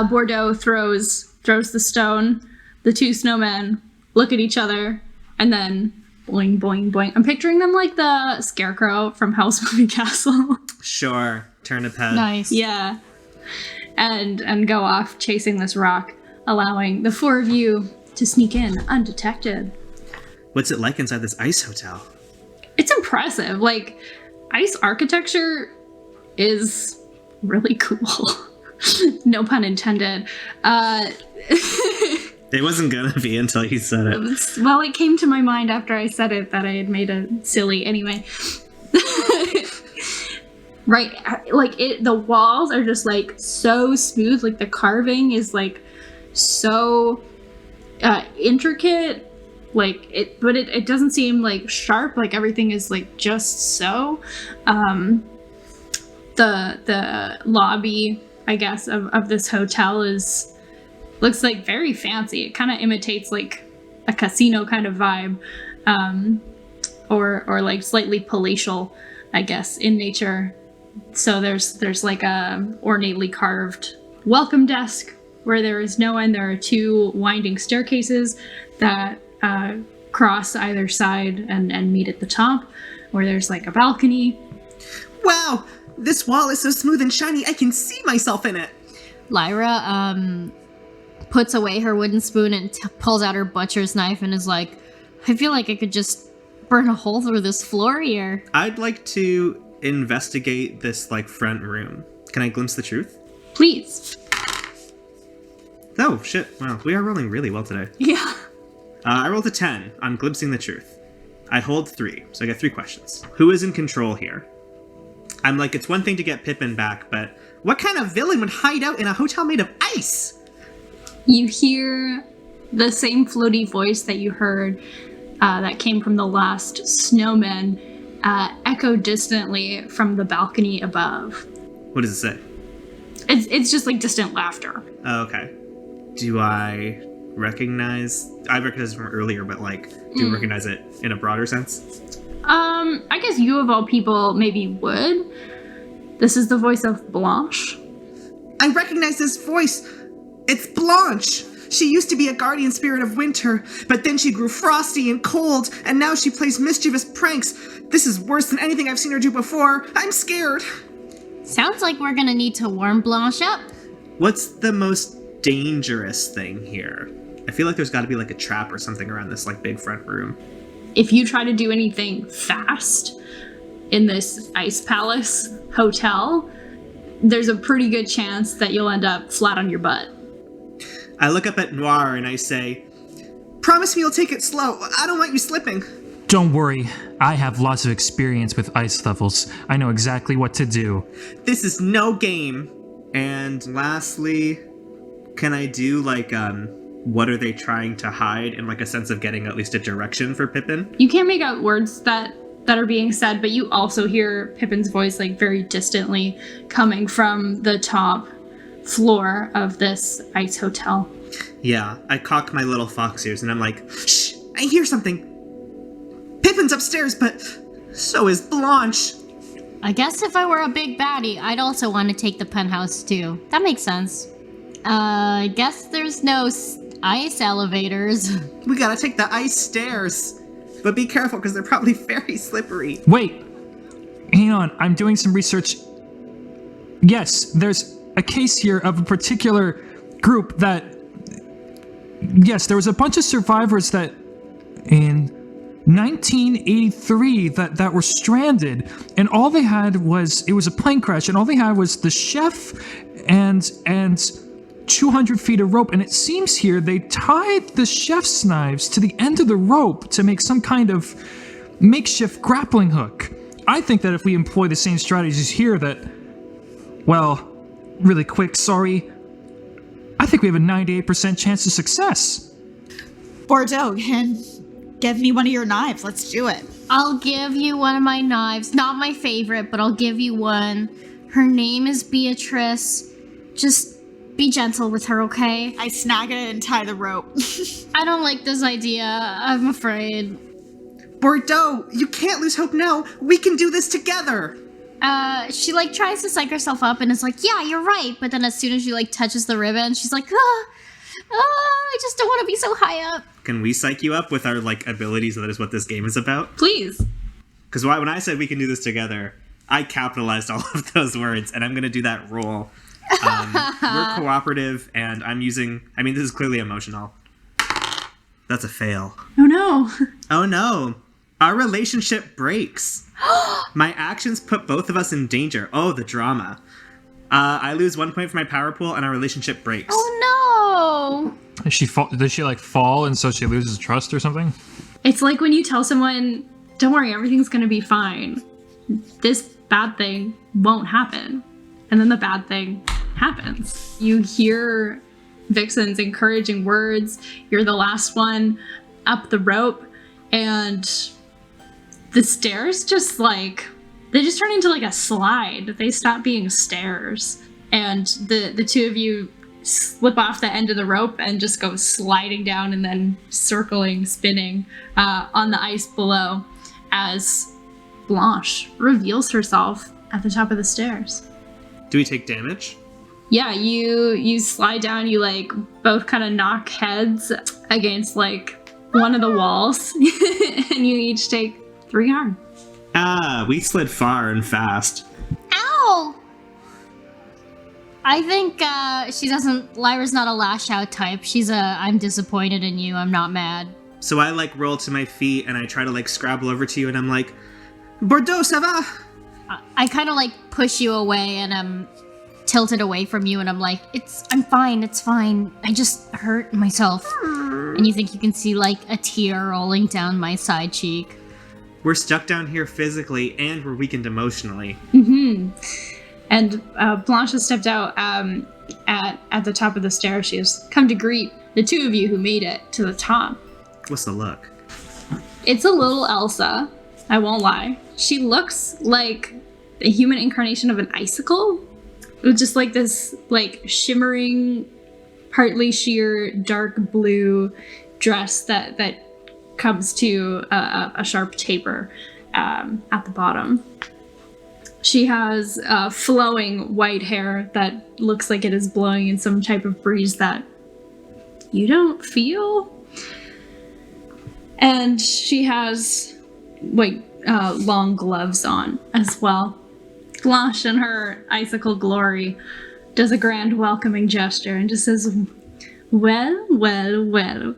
Bordeaux throws the stone. The 2 snowmen look at each other, and then boing, boing, boing. I'm picturing them like the scarecrow from House Moving Castle. Sure. Turnip head. Nice. Yeah. And go off chasing this rock, allowing the 4 of you to sneak in undetected. What's it like inside this ice hotel? It's impressive. Like, ice architecture is really cool. No pun intended. It wasn't gonna be until you said it. Well, it came to my mind after I said it that I had made a silly anyway. Right, like the walls are just like so smooth, like the carving is like so intricate, like but it doesn't seem like sharp, like everything is like just so. The lobby I guess, of this hotel looks like very fancy. It kind of imitates like a casino kind of vibe, or like slightly palatial, I guess, in nature. So there's like a ornately carved welcome desk where there is no end. There are 2 winding staircases that cross either side and meet at the top, where there's like a balcony. Wow, this wall is so smooth and shiny, I can see myself in it. Lyra puts away her wooden spoon and pulls out her butcher's knife and is like, I feel like I could just burn a hole through this floor here. I'd like to investigate this, like, front room. Can I glimpse the truth? Please. Oh, shit. Wow, we are rolling really well today. Yeah. I rolled a 10 on glimpsing the truth. I hold 3, so I get 3 questions. Who is in control here? I'm like, it's one thing to get Pippin back, but what kind of villain would hide out in a hotel made of ice? You hear the same floaty voice that you heard that came from the last snowman echo distantly from the balcony above. What does it say? It's just like distant laughter. Oh, okay. Do I recognize... I recognize it from earlier, but like, do you recognize it in a broader sense? I guess you of all people maybe would. This is the voice of Blanche. I recognize this voice. It's Blanche. She used to be a guardian spirit of winter, but then she grew frosty and cold, and now she plays mischievous pranks. This is worse than anything I've seen her do before. I'm scared. Sounds like we're gonna need to warm Blanche up. What's the most dangerous thing here? I feel like there's got to be like a trap or something around this like big front room. If you try to do anything fast in this Ice Palace hotel, there's a pretty good chance that you'll end up flat on your butt. I look up at Noir and I say, Promise me you'll take it slow. I don't want you slipping. Don't worry, I have lots of experience with ice levels. I know exactly what to do. this is no game. And lastly, can I do like, what are they trying to hide in like a sense of getting at least a direction for Pippin? You can't make out words that are being said, but you also hear Pippin's voice like very distantly coming from the top floor of this ice hotel. Yeah, I cock my little fox ears and I'm like, Shh, I hear something. Pippin's upstairs, but so is Blanche. I guess if I were a big baddie, I'd also want to take the penthouse too. That makes sense. I guess there's no ice elevators. We gotta take the ice stairs. But be careful, because they're probably very slippery. Wait! Hang on, I'm doing some research. Yes, there's a case here of a particular group that... Yes, there was a bunch of survivors that in 1983 that were stranded, and all they had was... It was a plane crash, and all they had was the chef and 200 feet of rope, and it seems here they tied the chef's knives to the end of the rope to make some kind of makeshift grappling hook. I think that if we employ the same strategies here that... Well, really quick, sorry. I think we have a 98% chance of success. Bordeaux, give me one of your knives. Let's do it. I'll give you one of my knives. Not my favorite, but I'll give you one. Her name is Beatrice. Just be gentle with her, okay? I snag it and tie the rope. I don't like this idea. I'm afraid. Bordeaux, you can't lose hope now. We can do this together. She like tries to psych herself up and is like, yeah, you're right. But then as soon as she like touches the ribbon, she's like, I just don't want to be so high up. can we psych you up with our like abilities? That is what this game is about. Please. Because when I said we can do this together, I capitalized all of those words, and I'm going to do that roll. We're cooperative, and I'm using... I mean, this is clearly emotional. That's a fail. Oh no. Oh no. Our relationship breaks. My actions put both of us in danger. Oh, the drama. I lose 1 point for my power pool, and our relationship breaks. Oh no! Does she like fall and so she loses trust or something? It's like when you tell someone, don't worry, everything's gonna be fine. This bad thing won't happen. And then the bad thing happens. You hear Vixen's encouraging words. You're the last one up the rope, and the stairs just like, they just turn into like a slide. They stop being stairs. and the two of you slip off the end of the rope and just go sliding down and then circling, spinning on the ice below as Blanche reveals herself at the top of the stairs. Do we take damage? Yeah, you slide down, you like both kind of knock heads against like one of the walls and you each take 3 harm. We slid far and fast. Ow! I think Lyra's not a lash out type. She's I'm disappointed in you, I'm not mad. So I like roll to my feet and I try to like scrabble over to you and I'm like, Bordeaux, ça va? I kind of like push you away and I'm tilted away from you and I'm like, I'm fine, it's fine. I just hurt myself. And you think you can see like a tear rolling down my side cheek. we're stuck down here physically and we're weakened emotionally. Mm-hmm. And Blanche has stepped out at the top of the stairs. She has come to greet the two of you who made it to the top. What's the look? It's a little Elsa, I won't lie. She looks like the human incarnation of an icicle. With just like this like shimmering, partly sheer dark blue dress that comes to a sharp taper at the bottom. She has flowing white hair that looks like it is blowing in some type of breeze that you don't feel. And she has like long gloves on as well. Blanche, in her icicle glory, does a grand welcoming gesture and just says, well,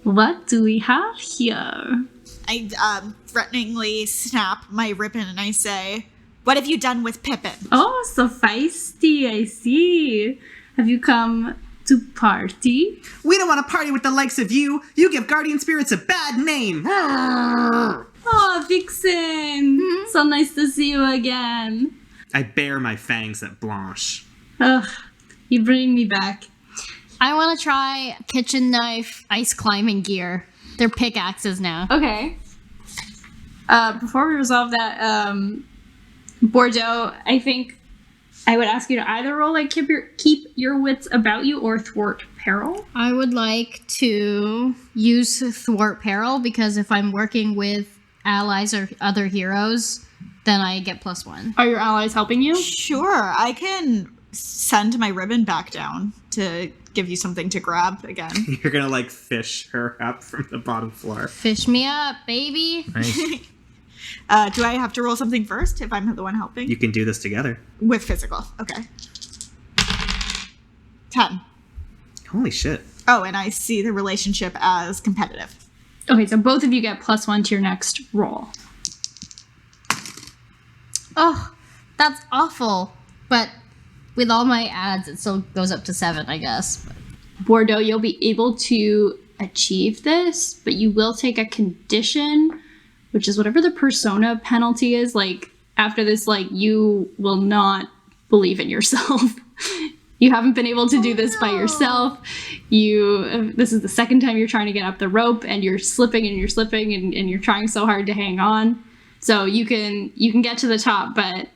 what do we have here? I threateningly snap my ribbon and I say, what have you done with Pippin? Oh, so feisty, I see. Have you come to party? We don't want to party with the likes of you. You give guardian spirits a bad name. Oh, Vixen! So nice to see you again. I bare my fangs at Blanche. Ugh, you bring me back. I want to try kitchen knife ice climbing gear. They're pickaxes now. Okay. Before we resolve that, Bordeaux, I think I would ask you to either roll like keep your wits about you or thwart peril. I would like to use thwart peril because if I'm working with allies or other heroes, then I get +1. Are your allies helping you? Sure, I can send my ribbon back down to give you something to grab again. You're gonna like fish her up from the bottom floor. Fish me up, baby. Nice. Do I have to roll something first if I'm the one helping? You can do this together. With physical, okay. 10. Holy shit. Oh, and I see the relationship as competitive. Okay, so both of you get +1 to your next roll. Oh, that's awful. But with all my ads, it still goes up to 7, I guess. Bordeaux, you'll be able to achieve this, but you will take a condition, which is whatever the persona penalty is. Like, after this, like, you will not believe in yourself. You haven't been able to do this by yourself. This is the second time you're trying to get up the rope, and you're slipping and you're slipping, and you're trying so hard to hang on. So you can get to the top, but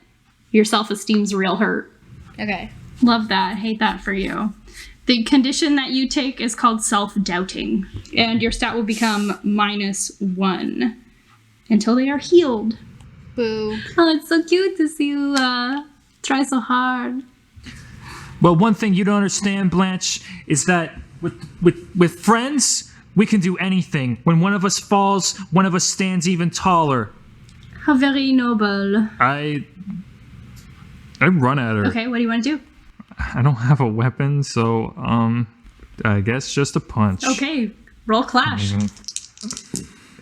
your self-esteem's real hurt. Okay. Love that. Hate that for you. The condition that you take is called self-doubting, and your stat will become -1 until they are healed. Boo. Oh, it's so cute to see you try so hard. Well, one thing you don't understand, Blanche, is that with friends, we can do anything. When one of us falls, one of us stands even taller. How very noble. I run at her. Okay, what do you want to do? I don't have a weapon, so I guess just a punch. Okay, roll clash.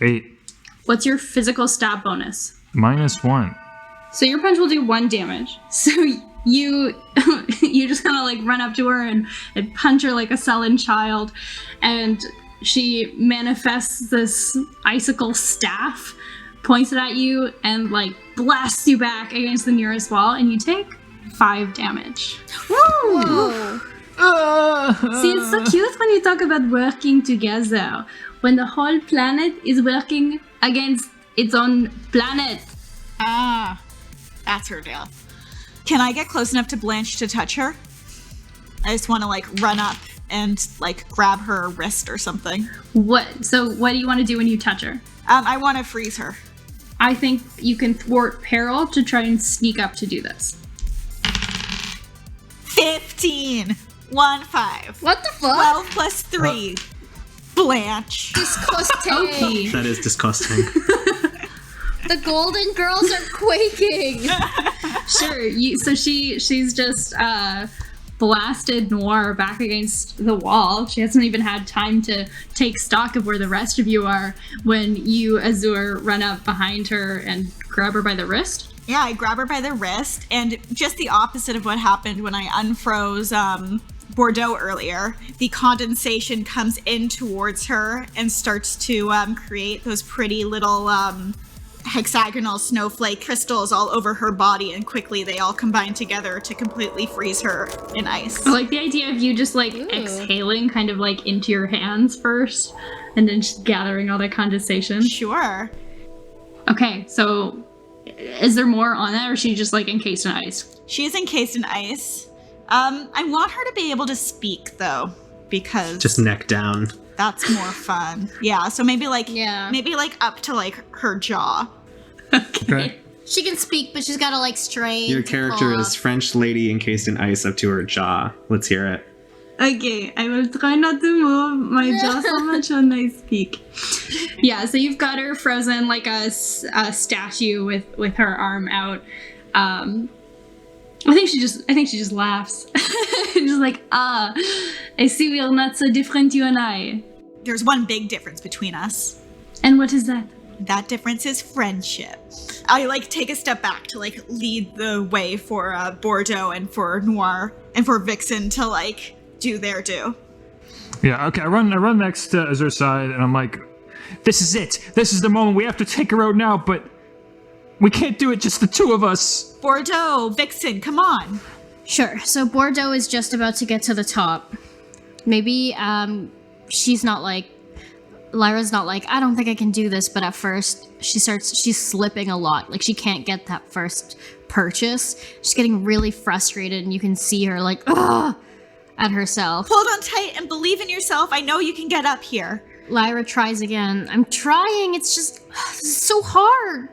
8. What's your physical stat bonus? -1. So your punch will do 1 damage. So you just kind of like run up to her and punch her like a sullen child, and she manifests this icicle staff, points it at you, and like blasts you back against the nearest wall, and you take 5 damage. Whoa. See, it's so cute when you talk about working together, when the whole planet is working against its own planet. Ah, that's her deal. Can I get close enough to Blanche to touch her? I just want to like run up and like grab her wrist or something. So what do you want to do when you touch her? I want to freeze her. I think you can thwart peril to try and sneak up to do this. 15. 1, 5. What the fuck? 12 plus 3. Blanche. Disgusting. Okay. That is disgusting. The Golden Girls are quaking. Sure. So she's just blasted Noir back against the wall. She hasn't even had time to take stock of where the rest of you are when you, Azure, run up behind her and grab her by the wrist. Yeah, I grab her by the wrist, and just the opposite of what happened when I unfroze Bordeaux earlier. The condensation comes in towards her and starts to create those pretty little hexagonal snowflake crystals all over her body, and quickly they all combine together to completely freeze her in ice. I like the idea of you just like exhaling kind of like into your hands first and then just gathering all that condensation. Sure. Okay, so is there more on that, or is she just like encased in ice? She is encased in ice. I want her to be able to speak though, because Just neck down. that's more fun. Yeah, so maybe like up to like her jaw. Okay. She can speak, but she's got to like strain. Your to character pull is up. French lady encased in ice up to her jaw. Let's hear it. Okay, I will try not to move my jaw so much when I speak. Yeah, so you've got her frozen like a statue with her arm out. I think she just laughs. Just like, I see we are not so different, you and I. There's one big difference between us. And what is that? That difference is friendship. I like take a step back to like lead the way for Bordeaux and for Noir and for Vixen to like do their due. Yeah, okay, I run next to Azure's side, and I'm like, this is it. This is the moment. We have to take her out now, but we can't do it just the two of us. Bordeaux, Vixen, come on. Sure. So Bordeaux is just about to get to the top. Maybe she's not like, Lyra's not like, I don't think I can do this, but at first she's slipping a lot. Like she can't get that first purchase. She's getting really frustrated, and you can see her like, ugh, at herself. Hold on tight and believe in yourself. I know you can get up here. Lyra tries again. I'm trying. It's just, this is so hard.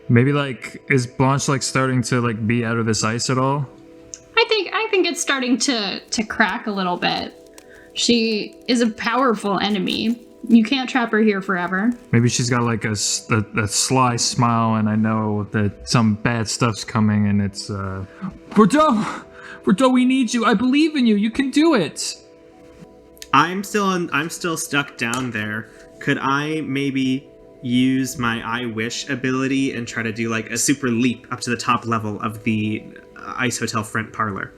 Maybe like, is Blanche like starting to like be out of this ice at all? I think it's starting to crack a little bit. She is a powerful enemy. You can't trap her here forever. Maybe she's got like a sly smile, and I know that some bad stuff's coming, and it's Bordeaux, we need you. I believe in you. You can do it. I'm still stuck down there. Could I maybe use my I Wish ability and try to do like a super leap up to the top level of the Ice Hotel front parlor?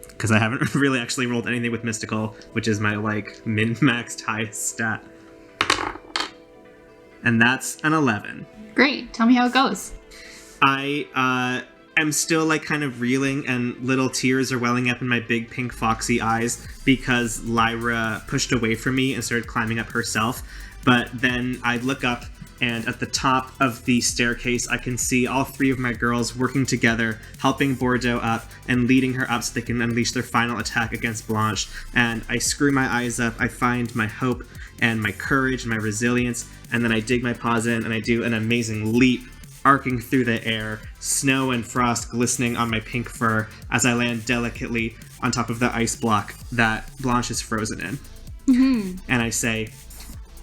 Because I haven't really actually rolled anything with Mystical, which is my like min-maxed highest stat. And that's an 11. Great. Tell me how it goes. I am still like kind of reeling, and little tears are welling up in my big pink foxy eyes because Lyra pushed away from me and started climbing up herself. But then I look up, and at the top of the staircase, I can see all three of my girls working together, helping Bordeaux up and leading her up so they can unleash their final attack against Blanche. And I screw my eyes up, I find my hope and my courage and my resilience, and then I dig my paws in and I do an amazing leap, arcing through the air, snow and frost glistening on my pink fur as I land delicately on top of the ice block that Blanche is frozen in. Mm-hmm. And I say,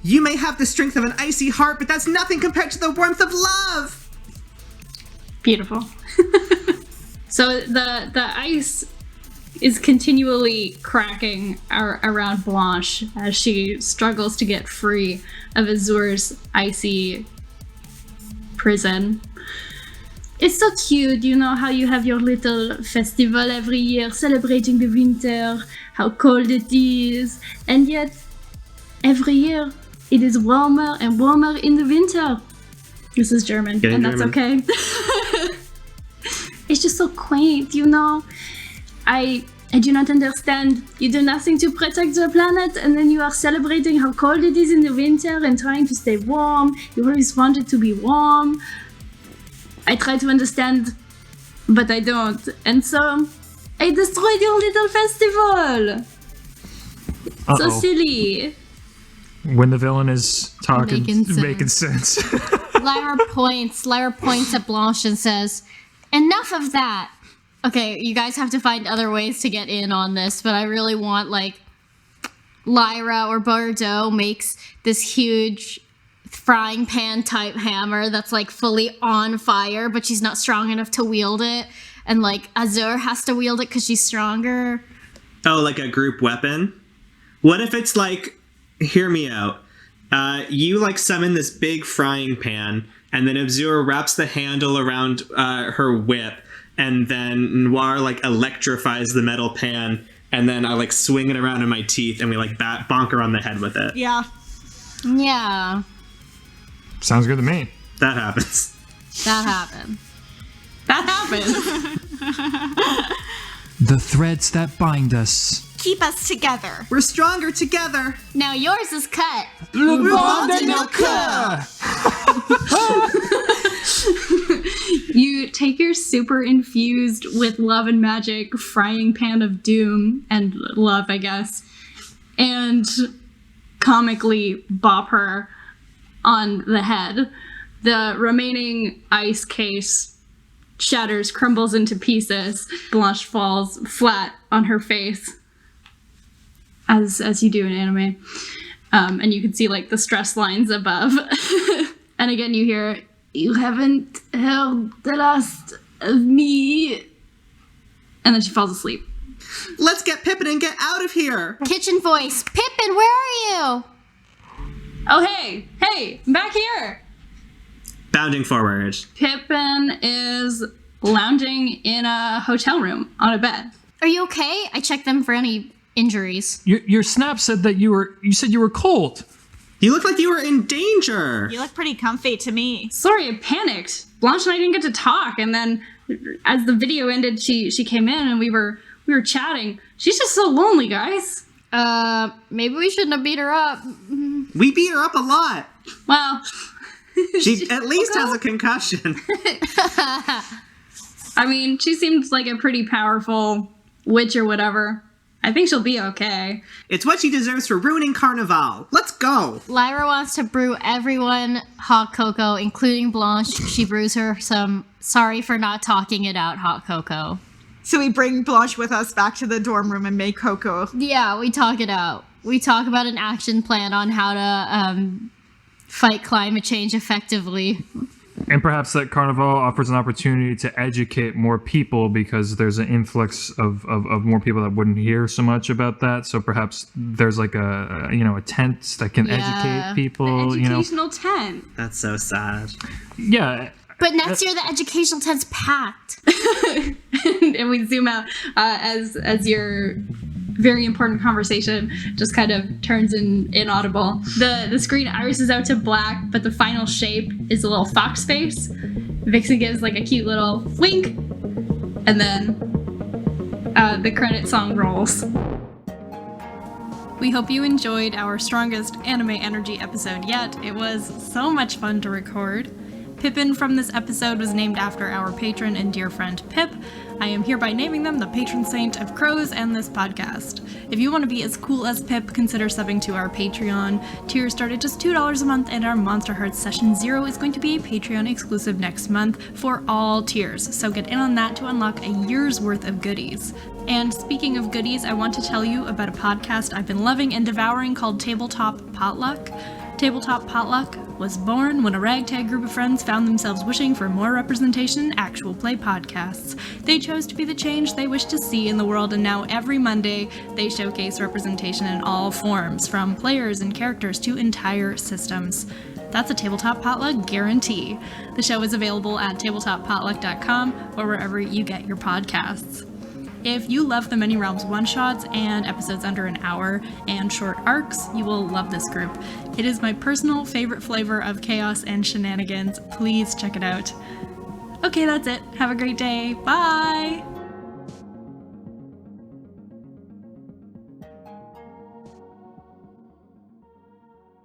You may have the strength of an icy heart, but that's nothing compared to the warmth of love! Beautiful. So the ice is continually cracking around Blanche as she struggles to get free of Azure's icy prison. It's so cute, you know how you have your little festival every year celebrating the winter, how cold it is, and yet every year it is warmer and warmer in the winter. This is German, and that's okay. It's just so quaint, you know? I do not understand. You do nothing to protect the planet, and then you are celebrating how cold it is in the winter and trying to stay warm. You always wanted to be warm. I try to understand but I don't. And so I destroyed your little festival. So silly. When the villain is talking, Making sense. Lyra points at Blanche and says, enough of that. Okay, you guys have to find other ways to get in on this, but I really want, like, Lyra or Bordeaux makes this huge frying pan type hammer that's, like, fully on fire, but she's not strong enough to wield it. And, like, Azur has to wield it because she's stronger. Oh, like a group weapon? What if it's like, hear me out. You like summon this big frying pan, and then Azur wraps the handle around her whip, and then Noir like electrifies the metal pan, and then I like swing it around in my teeth, and we like bonk her on the head with it. Yeah. Yeah. Sounds good to me. That happens. That happened. That happened. The threads that bind us. Keep us together. We're stronger together. Now yours is cut. You take your super infused with love and magic frying pan of doom and love, I guess, and comically bop her on the head. The remaining ice case shatters, crumbles into pieces. Blanche falls flat on her face, as you do in anime. And you can see like the stress lines above. And again, you hear, "You haven't heard the last of me." And then she falls asleep. Let's get Pippin and get out of here. Kitchen voice. Pippin, where are you? Oh, hey, I'm back here. Bounding forward. Pippin is lounging in a hotel room on a bed. Are you okay? I checked them for any injuries. Your snap said that you said you were cold. You look like you were in danger. You look pretty comfy to me. Sorry, I panicked. Blanche and I didn't get to talk, and then as the video ended, she came in and we were chatting. She's just so lonely, guys. Maybe we shouldn't have beat her up. We beat her up a lot. Well, She at least has a concussion. I mean, she seems like a pretty powerful witch or whatever. I think she'll be okay. It's what she deserves for ruining Carnival. Let's go. Lyra wants to brew everyone hot cocoa, including Blanche. She brews her some sorry for not talking it out hot cocoa. So we bring Blanche with us back to the dorm room and make cocoa. Yeah, we talk it out. We talk about an action plan on how to fight climate change effectively. And perhaps that Carnival offers an opportunity to educate more people because there's an influx of more people that wouldn't hear so much about that. So perhaps there's like a tent that can educate people. An educational tent. That's so sad. Yeah. But next year the educational tent's packed. And we zoom out as your very important conversation just kind of turns inaudible. The screen irises out to black, but the final shape is a little fox face. Vixen gives like a cute little wink, and then the credit song rolls. We hope you enjoyed our strongest anime energy episode yet. It was so much fun to record. Pippin from this episode was named after our patron and dear friend Pip. I am hereby naming them the patron saint of crows and this podcast. If you want to be as cool as Pip, consider subbing to our Patreon. Tiers start at just $2 a month, and our Monster Hearts Session 0 is going to be Patreon exclusive next month for all tiers, so get in on that to unlock a year's worth of goodies. And speaking of goodies, I want to tell you about a podcast I've been loving and devouring called Tabletop Potluck. Tabletop Potluck was born when a ragtag group of friends found themselves wishing for more representation in actual play podcasts. They chose to be the change they wish to see in the world, and now every Monday they showcase representation in all forms, from players and characters to entire systems. That's a Tabletop Potluck guarantee. The show is available at tabletopPotluck.com or wherever you get your podcasts. If you love the Many Realms one-shots and episodes under an hour and short arcs, you will love this group. It is my personal favorite flavor of chaos and shenanigans. Please check it out. Okay, that's it. Have a great day. Bye!